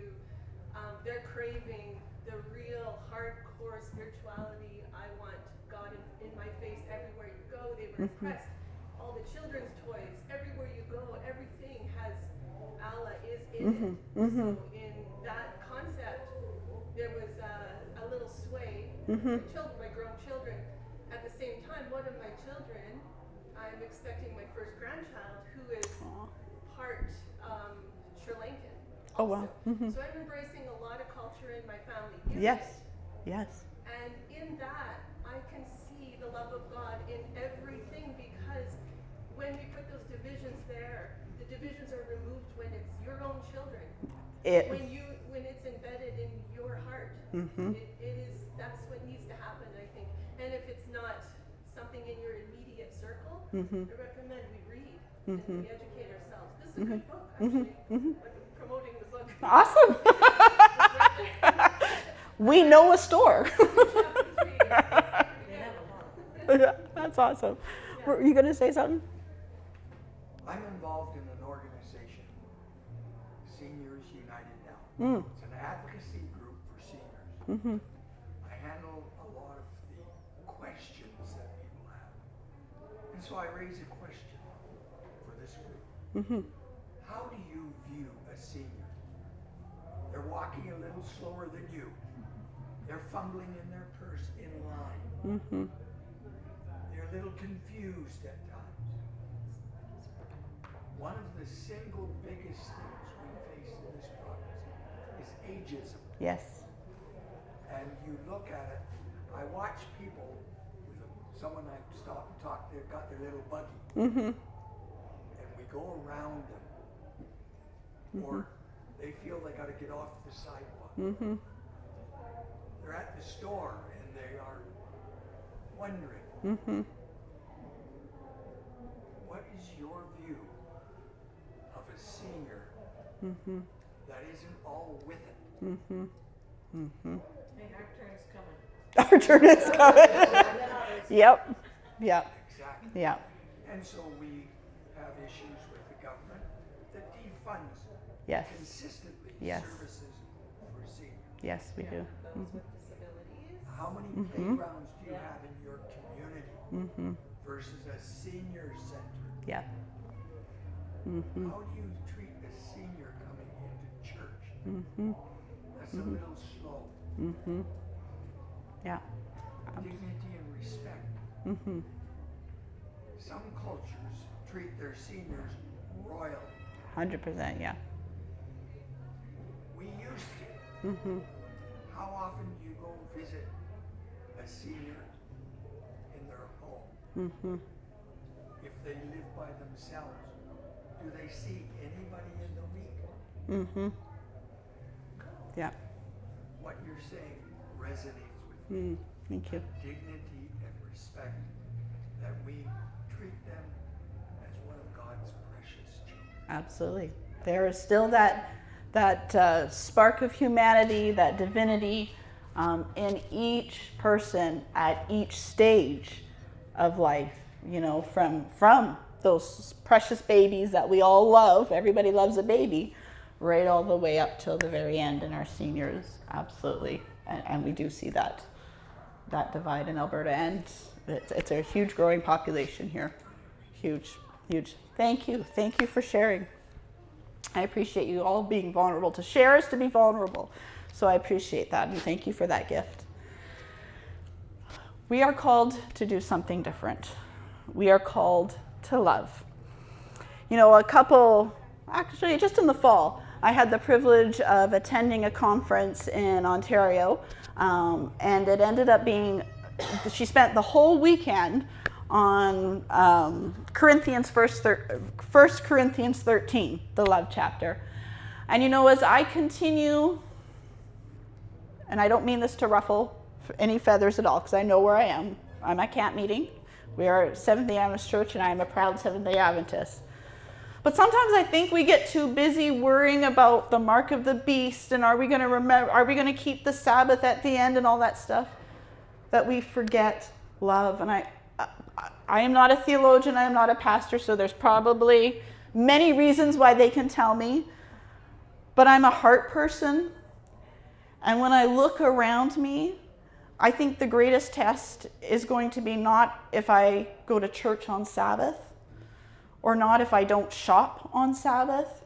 they're craving the real hardcore spirituality. I want God in my face everywhere you go. They were impressed. All the children's toys, everywhere you go, everything has Allah is in it. So in that concept, there was a little sway. My grown children one of my children, I'm expecting my first grandchild who is Aw. part Sri Lankan. Oh, wow. also. Mhm. So I'm embracing a lot of culture in my family unit. Yes. Yes. And in that, I can see the love of God in everything, because when we put those divisions there, the divisions are removed when it's your own children. When it's embedded in your heart, Mhm. that's what needs to happen, I think. And if it's not something in your immediate circle, Mhm. I recommend we read Mhm. and we educate ourselves. This is a good book, actually. I'm promoting the book. Awesome. We know a store. They have a lot. That's awesome. Were you going to say something? I'm involved in an organization, Seniors United Now. Mm. It's an advocacy group for seniors. Mhm. I handle a lot of the questions that people have. And so I raise a question for this group. Mhm. How do you view a senior? They're walking a little slower than you. They're fumbling in their purse in line. Mhm. They're a little confused at times. One of the single biggest things we face in this province is ageism. Yes. And you look at it, I watch people, someone I stop and talk, they've got their little buggy, Mhm. and we go around them. Or they feel they gotta get off the sidewalk. Mhm. They're at the store and they are wondering, Mhm. what is your view of a senior Mhm. that isn't all with it? Mhm. Mhm. Hey, our turn's coming. Our turn is coming. And then others. Yep. Yep. Exactly. Yeah. And so we have issues with the government that defunds Yes. consistently Yes. services for seniors. Yes, we do. Those with disabilities. How many Mm-hmm. playgrounds do you Yeah. have in your community Mhm. versus a senior center? Yep. Mhm. How do you treat a senior coming into church? Mhm. That's a little slow. Mhm. Yeah. Dignity and respect. Mhm. Some cultures treat their seniors royally. 100%. Yeah. We used to. Mhm. How often do you go visit a senior in their home? Mhm. If they live by themselves, do they see anybody in the week? Mhm. Yeah. What you're saying resonates with me. Thank you. Dignity and respect, that we treat them as one of God's precious children. Absolutely. There is still that spark of humanity, that divinity in each person at each stage of life. You know, from those precious babies that we all love. Everybody loves a baby, right all the way up till the very end in our seniors. Absolutely, and we do see that divide in Alberta, and it's a huge growing population here. Huge. Thank you for sharing. I appreciate you all being vulnerable. To share is to be vulnerable. So I appreciate that, and thank you for that gift. We are called to do something different. We are called to love. You know, actually just in the fall, I had the privilege of attending a conference in Ontario, and it ended up being, she spent the whole weekend on First Corinthians 13, the love chapter. And you know, as I continue, and I don't mean this to ruffle any feathers at all, because I know where I am. I'm at camp meeting. We are Seventh-day Adventist Church, and I am a proud Seventh-day Adventist. But sometimes I think we get too busy worrying about the mark of the beast, and are we going to keep the Sabbath at the end and all that stuff, that we forget love. And I am not a theologian, I am not a pastor, so there's probably many reasons why they can tell me, but I'm a heart person. And when I look around me, I think the greatest test is going to be not if I go to church on Sabbath, or not if I don't shop on Sabbath,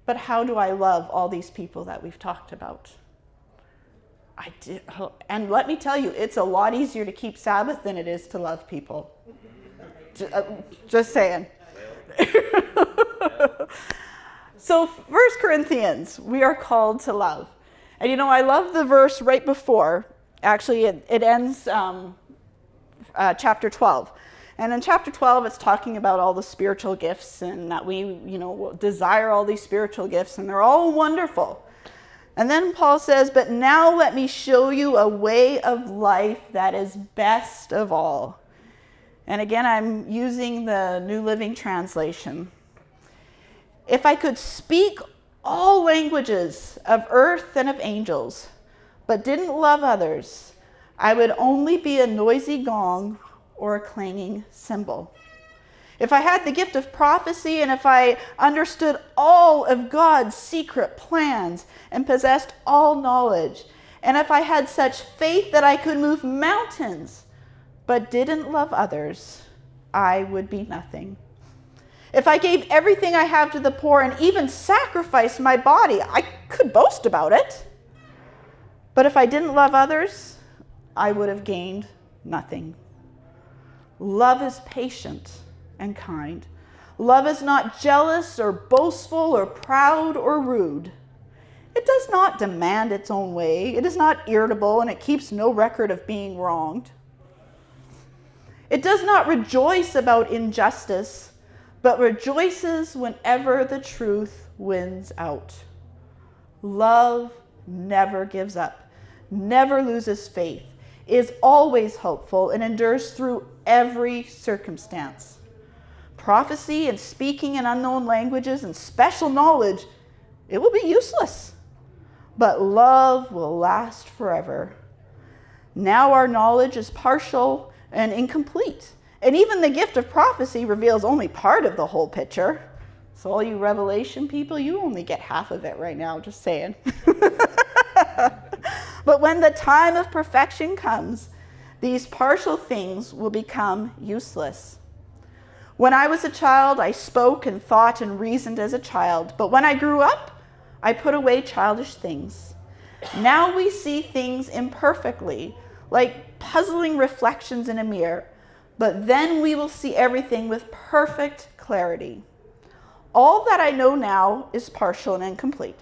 but how do I love all these people that we've talked about? I did, and let me tell you, it's a lot easier to keep Sabbath than it is to love people. Just saying. So 1 Corinthians, we are called to love. And I love the verse right before. Actually, it ends chapter 12. And in chapter 12, it's talking about all the spiritual gifts and that we, desire all these spiritual gifts, and they're all wonderful. And then Paul says, but now let me show you a way of life that is best of all. And again, I'm using the New Living Translation. If I could speak all languages of earth and of angels, but didn't love others, I would only be a noisy gong or a clanging cymbal. If I had the gift of prophecy and if I understood all of God's secret plans and possessed all knowledge, and if I had such faith that I could move mountains, but didn't love others, I would be nothing. If I gave everything I have to the poor and even sacrificed my body, I could boast about it. But if I didn't love others, I would have gained nothing. Love is patient and kind. Love is not jealous or boastful or proud or rude. It does not demand its own way. It is not irritable, and it keeps no record of being wronged. It does not rejoice about injustice, but rejoices whenever the truth wins out. Love never gives up, never loses faith, is always hopeful, and endures through every circumstance. Prophecy and speaking in unknown languages and special knowledge, it will be useless. But love will last forever. Now our knowledge is partial and incomplete. And even the gift of prophecy reveals only part of the whole picture. So all you Revelation people, you only get half of it right now, just saying. But when the time of perfection comes, these partial things will become useless. When I was a child, I spoke and thought and reasoned as a child. But when I grew up, I put away childish things. Now we see things imperfectly, like puzzling reflections in a mirror. But then we will see everything with perfect clarity. All that I know now is partial and incomplete.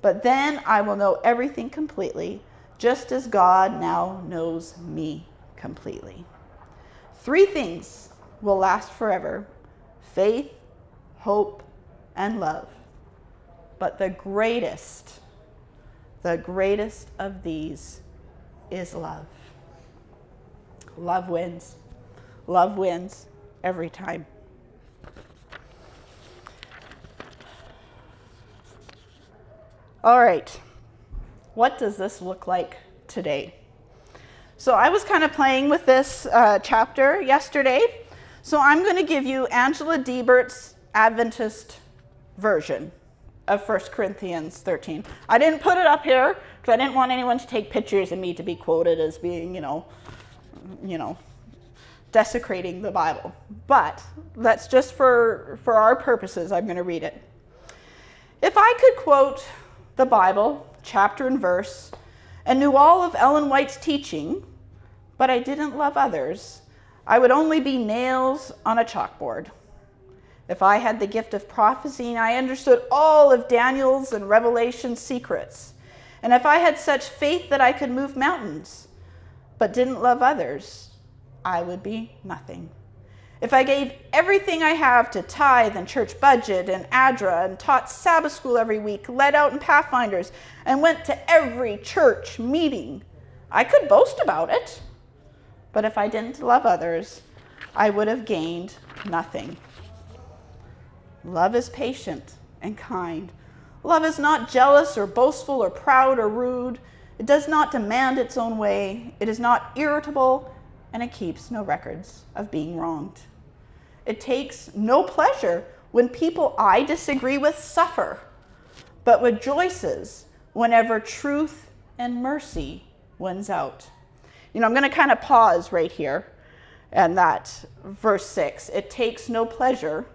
But then I will know everything completely, just as God now knows me completely. 3 things will last forever: faith, hope, and love. But the greatest of these is love. Love wins. Love wins every time. All right, what does this look like today? So I was kind of playing with this chapter yesterday. So I'm going to give you Angela Diebert's Adventist version of 1 Corinthians 13. I didn't put it up here because I didn't want anyone to take pictures of me to be quoted as being, desecrating the Bible. But that's just for our purposes. I'm going to read it. If I could quote the Bible, chapter and verse, and knew all of Ellen White's teaching, but I didn't love others, I would only be nails on a chalkboard. If I had the gift of prophecy and I understood all of Daniel's and Revelation's secrets, and if I had such faith that I could move mountains, but didn't love others, I would be nothing. If I gave everything I have to tithe and church budget and ADRA and taught Sabbath school every week, led out in Pathfinders, and went to every church meeting, I could boast about it. But if I didn't love others, I would have gained nothing. Love is patient and kind. Love is not jealous or boastful or proud or rude. It does not demand its own way. It is not irritable, and it keeps no records of being wronged. It takes no pleasure when people I disagree with suffer, but rejoices whenever truth and mercy wins out. I'm going to kind of pause right here and that verse 6. It takes no pleasure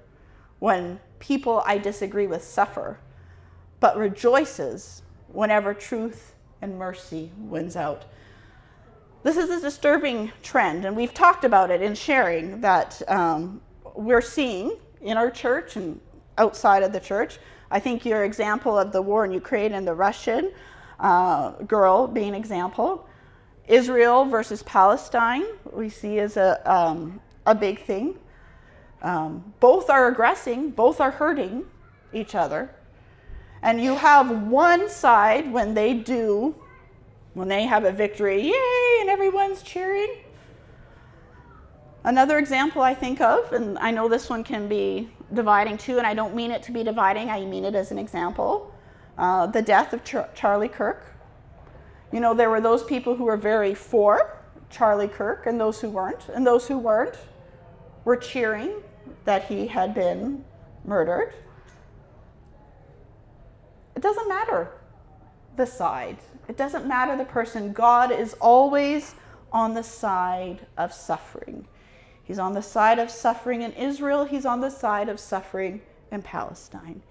when people I disagree with suffer, but rejoices whenever truth and mercy wins out. This is a disturbing trend, and we've talked about it in sharing that we're seeing in our church and outside of the church. I think your example of the war in Ukraine and the Russian girl being an example. Israel versus Palestine, we see as a big thing. Both are aggressing, both are hurting each other. And you have one side when they have a victory, yay, and everyone's cheering. Another example I think of, and I know this one can be dividing too, and I don't mean it to be dividing, I mean it as an example. The death of Charlie Kirk. You know, there were those people who were very for Charlie Kirk and those who weren't. And those who weren't were cheering that he had been murdered. It doesn't matter the side. It doesn't matter the person. God is always on the side of suffering. He's on the side of suffering in Israel. He's on the side of suffering in Palestine.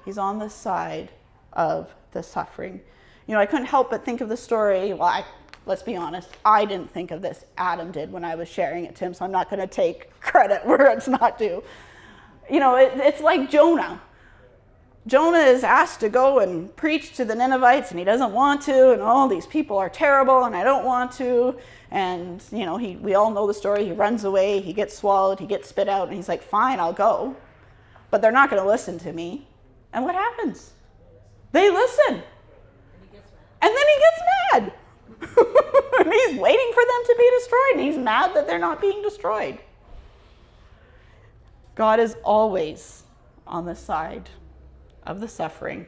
He's on the side of the suffering. You know, I couldn't help but think of the story. Well, let's be honest, I didn't think of this. Adam did when I was sharing it to him, so I'm not going to take credit where it's not due. You know, it's like Jonah. Jonah is asked to go and preach to the Ninevites, and he doesn't want to, and all these people are terrible, and I don't want to. And, you know, we all know the story. He runs away, he gets swallowed, he gets spit out, and he's like, fine, I'll go. But they're not going to listen to me. And what happens? They listen. And then he gets mad. And he's waiting for them to be destroyed, and he's mad that they're not being destroyed. God is always on the side of the suffering.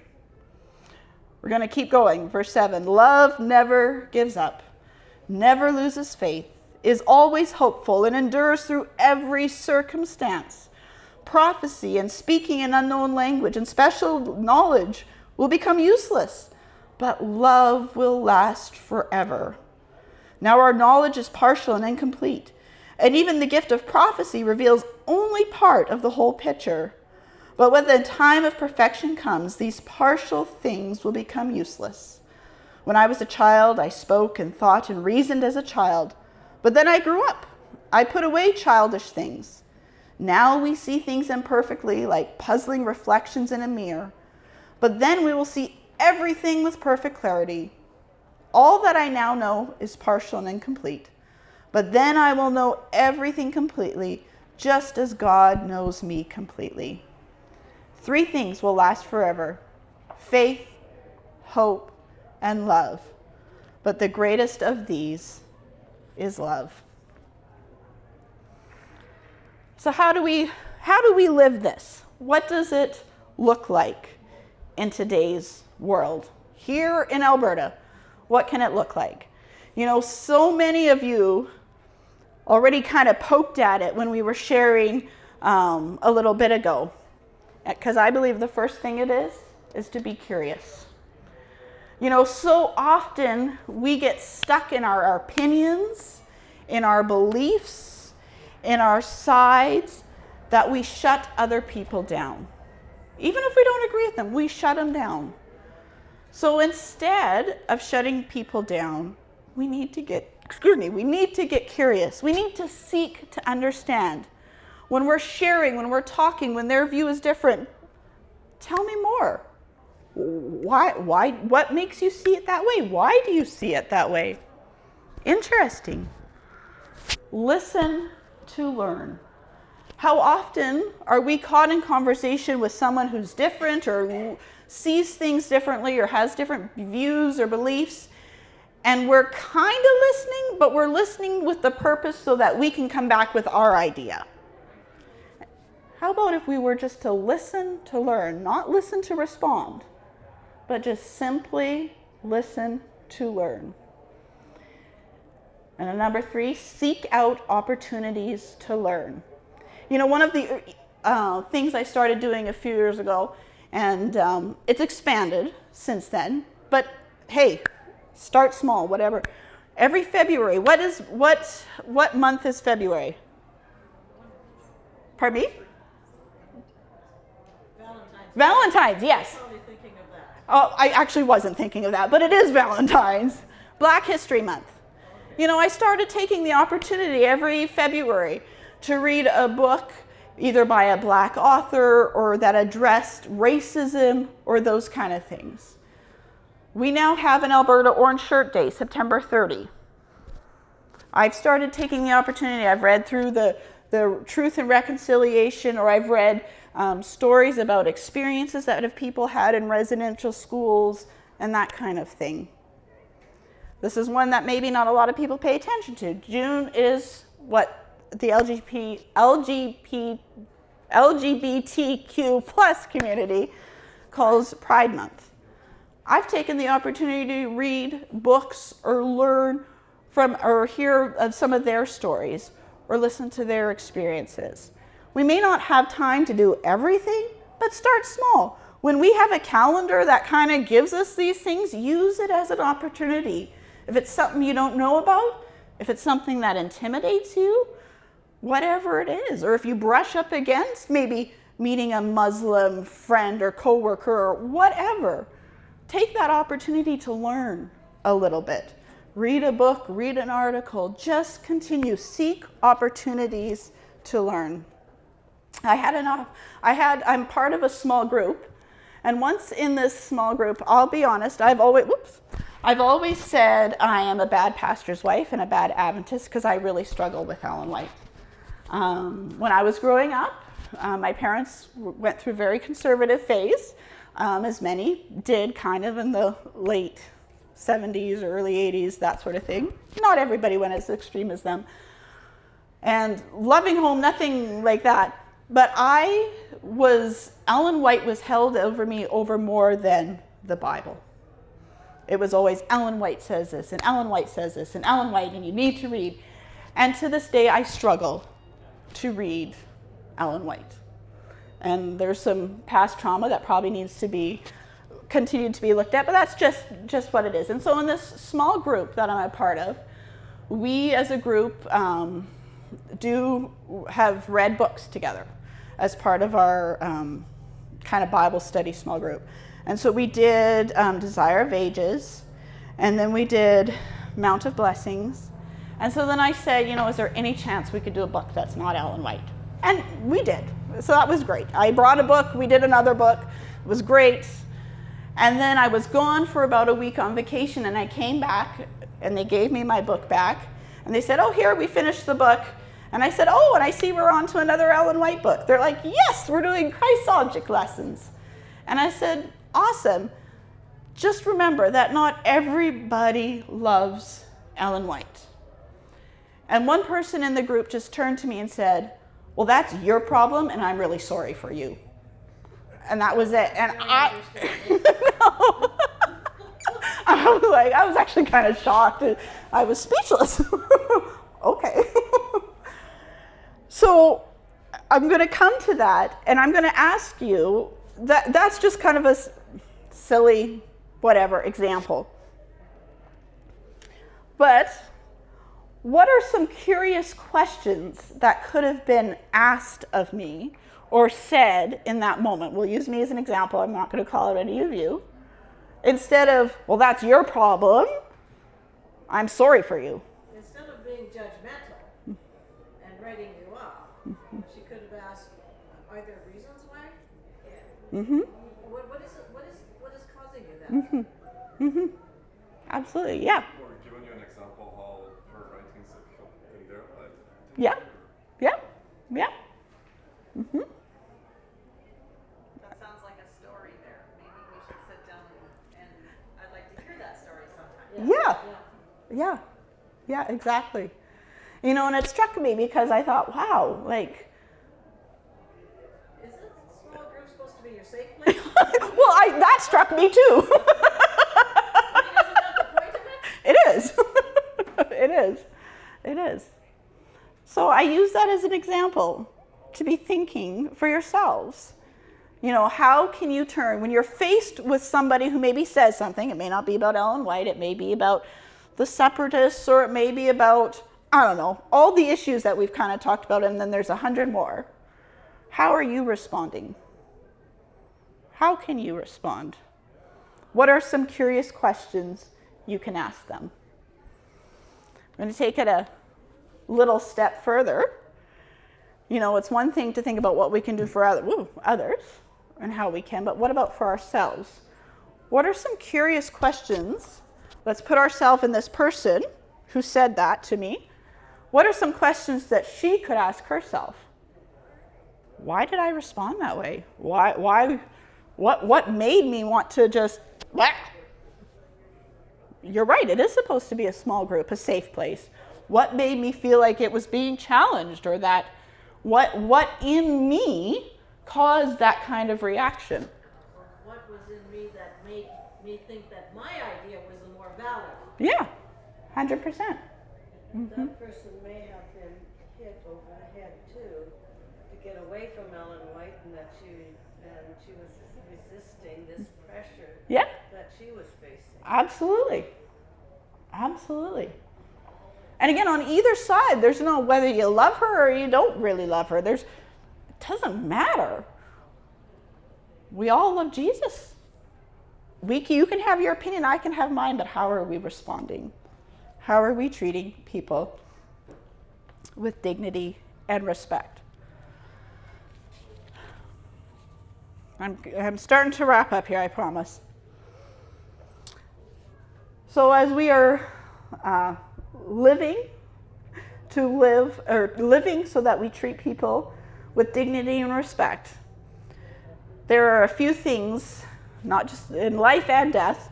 We're going to keep going. Verse 7, love never gives up, never loses faith, is always hopeful, and endures through every circumstance. Prophecy and speaking an unknown language and special knowledge will become useless, but love will last forever. Now our knowledge is partial and incomplete, and even the gift of prophecy reveals only part of the whole picture. But when the time of perfection comes, these partial things will become useless. When I was a child, I spoke and thought and reasoned as a child. But then I grew up. I put away childish things. Now we see things imperfectly, like puzzling reflections in a mirror. But then we will see everything with perfect clarity. All that I now know is partial and incomplete. But then I will know everything completely, just as God knows me completely. 3 things will last forever: faith, hope, and love. But the greatest of these is love. So how do we live this? What does it look like in today's world? Here in Alberta, what can it look like? You know, so many of you already kind of poked at it when we were sharing a little bit ago. Because I believe the first thing it is to be curious. You know, so often we get stuck in our opinions, in our beliefs, in our sides, that we shut other people down. Even if we don't agree with them, we shut them down. So instead of shutting people down, we need to get curious. We need to seek to understand. When we're sharing, when we're talking, when their view is different, tell me more. Why? What makes you see it that way? Why do you see it that way? Interesting. Listen to learn. How often are we caught in conversation with someone who's different or sees things differently or has different views or beliefs, and we're kind of listening, but we're listening with the purpose so that we can come back with our idea? How about if we were just to listen to learn, not listen to respond, but just simply listen to learn? And number 3, seek out opportunities to learn. You know, one of the things I started doing a few years ago, and it's expanded since then, but hey, start small, whatever. Every February, what month is February? Pardon me? Valentine's. Valentine's, yes. Probably thinking of that. Oh, I actually wasn't thinking of that, but it is Valentine's. Black History Month. You know, I started taking the opportunity every February to read a book either by a black author or that addressed racism or those kind of things. We now have an Alberta Orange Shirt Day, September 30. I've started taking the opportunity. I've read through the Truth and Reconciliation, or I've read stories about experiences that people had in residential schools and that kind of thing. This is one that maybe not a lot of people pay attention to. June is what the LGBTQ plus community calls Pride Month. I've taken the opportunity to read books or learn from or hear of some of their stories or listen to their experiences. We may not have time to do everything, but start small. When we have a calendar that kind of gives us these things, use it as an opportunity. If it's something you don't know about, if it's something that intimidates you, whatever it is, or if you brush up against maybe meeting a Muslim friend or coworker or whatever, take that opportunity to learn a little bit. Read a book, read an article, just continue, seek opportunities to learn. I'm part of a small group, and once in this small group, I'll be honest, I've always said I am a bad pastor's wife and a bad Adventist because I really struggle with Ellen White. When I was growing up, my parents went through a very conservative phase, as many did kind of in the late 70s, early 80s, that sort of thing. Not everybody went as extreme as them. And loving home, nothing like that. But Ellen White was held over me over more than the Bible. It was always Ellen White says this, and Ellen White says this, and Ellen White, and you need to read. And to this day, I struggle to read Ellen White. And there's some past trauma that probably needs to be continued to be looked at, but that's just what it is. And so in this small group that I'm a part of, we as a group do have read books together as part of our kind of Bible study small group. And so we did Desire of Ages, and then we did Mount of Blessings. And so then I said, is there any chance we could do a book that's not Ellen White? And we did. So that was great. I brought a book, we did another book. It was great. And then I was gone for about a week on vacation, and I came back, and they gave me my book back. And they said, oh, here, we finished the book. And I said, oh, and I see we're on to another Ellen White book. They're like, yes, we're doing Christ object lessons. And I said, awesome. Just remember that not everybody loves Ellen White. And one person in the group just turned to me and said, well, that's your problem, and I'm really sorry for you. And that was it. And no. I was actually kind of shocked. I was speechless. Okay. So I'm going to come to that, and I'm going to ask you, that's just kind of a silly, whatever, example. But what are some curious questions that could have been asked of me or said in that moment? We'll use me as an example. I'm not going to call out any of you. Instead of, well, that's your problem, I'm sorry for you. Instead of being judgmental and writing you off, she could have asked, are there reasons why? Yeah. Mm-hmm. What is causing you that? Mm-hmm. Mm-hmm. Absolutely, yeah. Or giving you an example how her writings have helped in their life. Yeah. Yeah. Yeah. Mm-hmm. That sounds like a story there. Maybe we should sit down and I'd like to hear that story sometime. Yeah. Yeah, exactly. And it struck me because I thought, wow, like. Is it small group supposed to be your safe place? Well, that struck me too. Isn't that the point of it? It is. It is. It is. So I use that as an example to be thinking for yourselves. How can you turn when you're faced with somebody who maybe says something? It may not be about Ellen White. It may be about the separatists, or it may be about, I don't know, all the issues that we've kind of talked about, and then there's 100 more. How are you responding? How can you respond? What are some curious questions you can ask them? I'm going to take it a little step further. You know, it's one thing to think about what we can do for others and how we can, but what about for ourselves? What are some curious questions? Let's put ourselves in this person who said that to me. What are some questions that she could ask herself? Why did I respond that way? What made me want to just, blah? You're right, it is supposed to be a small group, a safe place. What made me feel like it was being challenged, or that what in me caused that kind of reaction? What was in me that made me think that my idea was the more valid? Yeah, 100%. That person may have been hit over the head too, to get away from Ellen White, and that she was resisting this pressure Yeah, that she was facing. absolutely. Absolutely. And again, on either side, there's no whether you love her or you don't really love her. It doesn't matter. We all love Jesus. You can have your opinion, I can have mine, but how are we responding? How are we treating people with dignity and respect? I'm starting to wrap up here, I promise. So as we are living so that we treat people with dignity and respect, there are a few things, not just in life and death,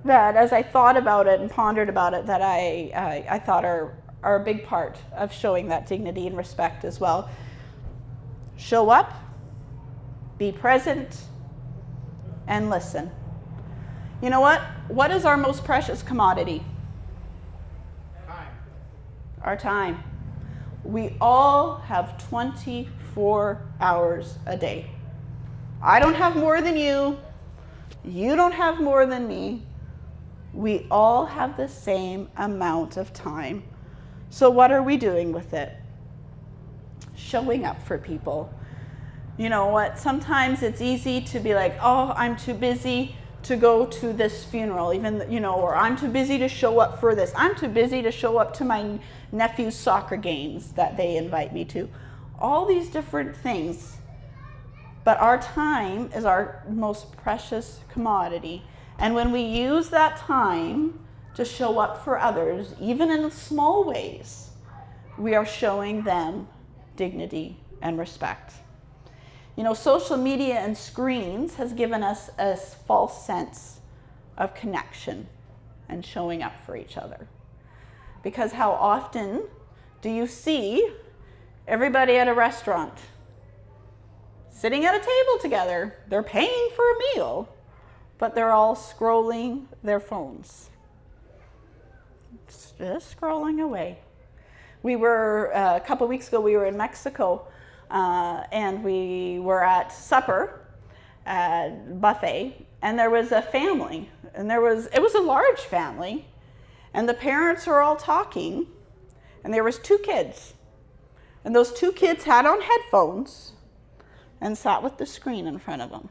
that as I thought about it and pondered about it, that I thought are a big part of showing that dignity and respect as well. Show up, be present, and listen. You know what? What is our most precious commodity? Time. Our time. We all have 24 hours a day. I don't have more than you. You don't have more than me. We all have the same amount of time. So what are we doing with it? Showing up for people. You know what? Sometimes it's easy to be like, oh, I'm too busy to go to this funeral, even, you know, or I'm too busy to show up for this. I'm too busy to show up to my nephew's soccer games that they invite me to. All these different things. But our time is our most precious commodity. And when we use that time to show up for others, even in small ways, we are showing them dignity and respect. You know, social media and screens has given us a false sense of connection and showing up for each other. Because how often do you see everybody at a restaurant sitting at a table together? They're paying for a meal, but they're all scrolling their phones. Just scrolling away. We were, a couple weeks ago, we were in Mexico, and we were at supper at buffet, and there was a family, and it was a large family, and the parents are all talking, and there was 2 kids, and those 2 kids had on headphones and sat with the screen in front of them.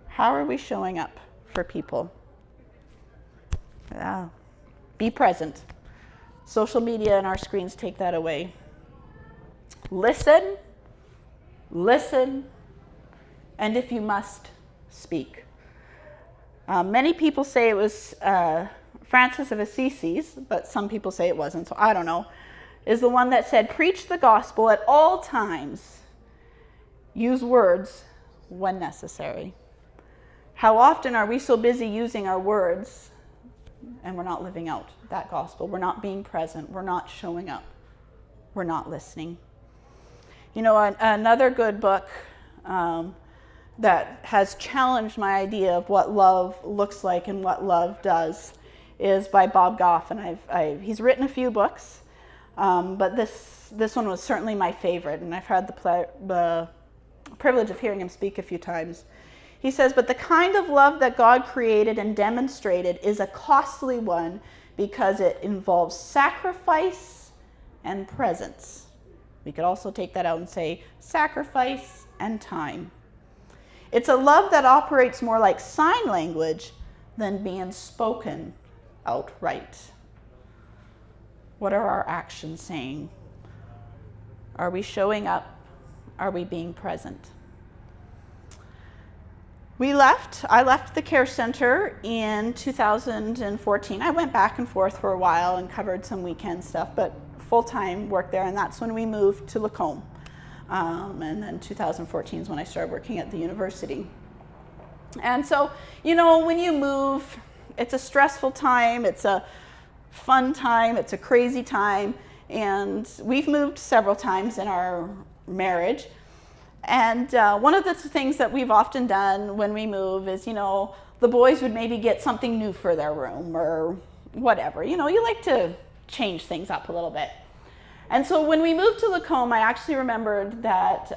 How are we showing up for people? Yeah. Be present. Social media and our screens take that away. Listen, and if you must, speak. Many people say it was Francis of Assisi, but some people say it wasn't, so I don't know, is the one that said, preach the gospel at all times. Use words when necessary. How often are we so busy using our words and we're not living out that gospel? We're not being present. We're not showing up. We're not listening. You know, another good book that has challenged my idea of what love looks like and what love does is by Bob Goff, and he's written a few books, but this one was certainly my favorite, and I've had the privilege of hearing him speak a few times. He says, but the kind of love that God created and demonstrated is a costly one because it involves sacrifice and presence. We could also take that out and say sacrifice and time. It's a love that operates more like sign language than being spoken outright. What are our actions saying? Are we showing up? Are we being present? I left the care center in 2014. I went back and forth for a while and covered some weekend stuff, but full-time work there, and that's when we moved to Lacombe. And then 2014 is when I started working at the university. And so, when you move, it's a stressful time, it's a fun time, it's a crazy time, and we've moved several times in our marriage. And one of the things that we've often done when we move is, the boys would maybe get something new for their room or whatever. You like to change things up a little bit. And so when we moved to Lacombe, I actually remembered that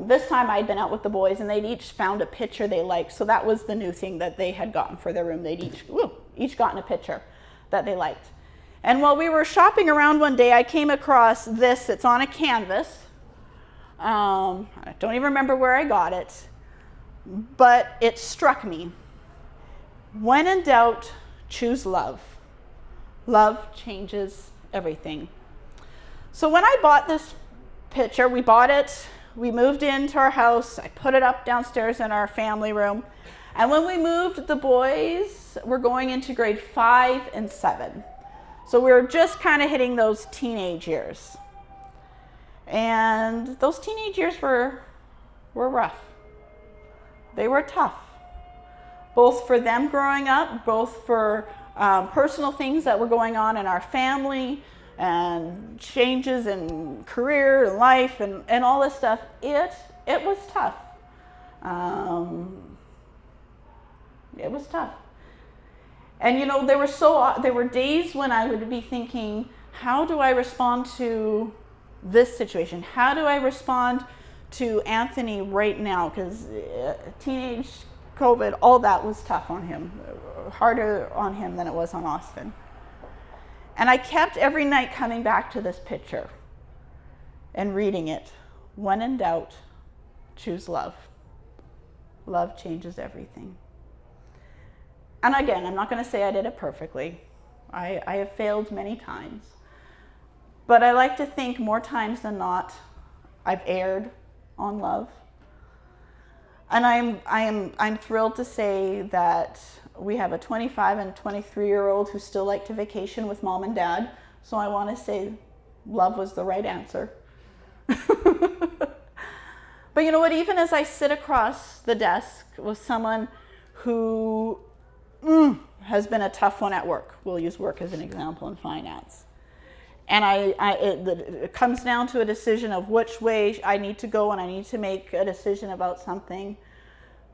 this time I'd been out with the boys and they'd each found a picture they liked. So that was the new thing that they had gotten for their room. They'd each gotten a picture that they liked. And while we were shopping around one day, I came across this. It's on a canvas. I don't even remember where I got it, but it struck me. When in doubt, choose love. Love changes everything. So when I bought this picture, we bought it, we moved into our house, I put it up downstairs in our family room, and when we moved, the boys were going into grade 5 and 7. So we were just kind of hitting those teenage years. And those teenage years were rough. They were tough, both for them growing up, both for personal things that were going on in our family, and changes in career and life and all this stuff. It was tough. It was tough. And there were days when I would be thinking, how do I respond to this situation? How do I respond to Anthony right now? Because teenage COVID, all that was tough on him, harder on him than it was on Austin. And I kept every night coming back to this picture and reading it. When in doubt, choose love. Love changes everything. And again, I'm not going to say I did it perfectly. I have failed many times. But I like to think more times than not, I've erred on love. And I'm thrilled to say that we have a 25 and 23-year-old who still like to vacation with mom and dad. So I want to say love was the right answer. But you know what? Even as I sit across the desk with someone who has been a tough one at work, we'll use work as an example in finance. And it comes down to a decision of which way I need to go, and I need to make a decision about something.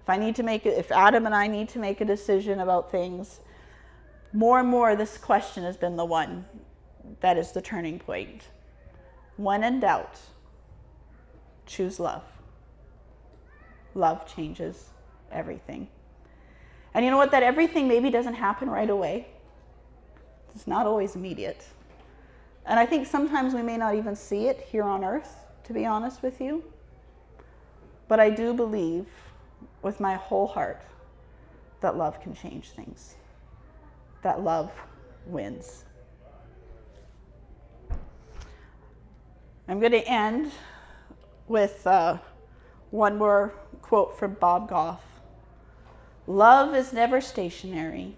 If Adam and I need to make a decision about things, more and more this question has been the one that is the turning point. When in doubt, choose love. Love changes everything. And you know what? That everything maybe doesn't happen right away. It's not always immediate. And I think sometimes we may not even see it here on earth, to be honest with you. But I do believe with my whole heart that love can change things. That love wins. I'm going to end with one more quote from Bob Goff. Love is never stationary.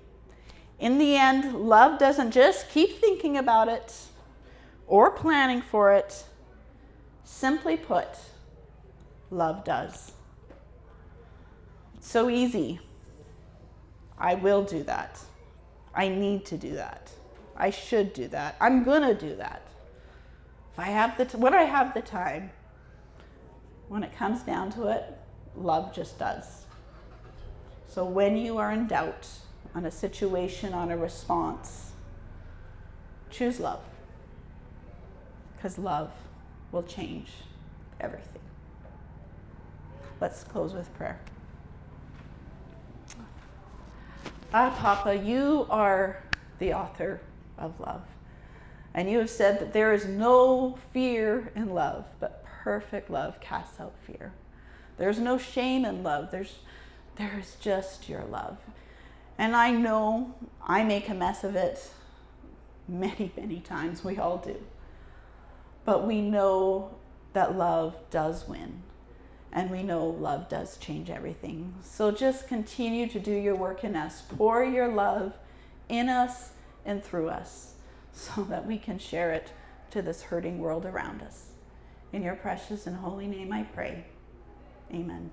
In the end, love doesn't just keep thinking about it or planning for it. Simply put, love does. It's so easy. I will do that. I need to do that. I should do that. I'm gonna do that. If I have when I have the time, when it comes down to it, love just does. So when you are in doubt on a situation, on a response, choose love. Because love will change everything. Let's close with prayer. Papa, you are the author of love. And you have said that there is no fear in love, but perfect love casts out fear. There's no shame in love. There's just your love. And I know I make a mess of it many, many times. We all do. But we know that love does win. And we know love does change everything. So just continue to do your work in us. Pour your love in us and through us so that we can share it to this hurting world around us. In your precious and holy name I pray. Amen.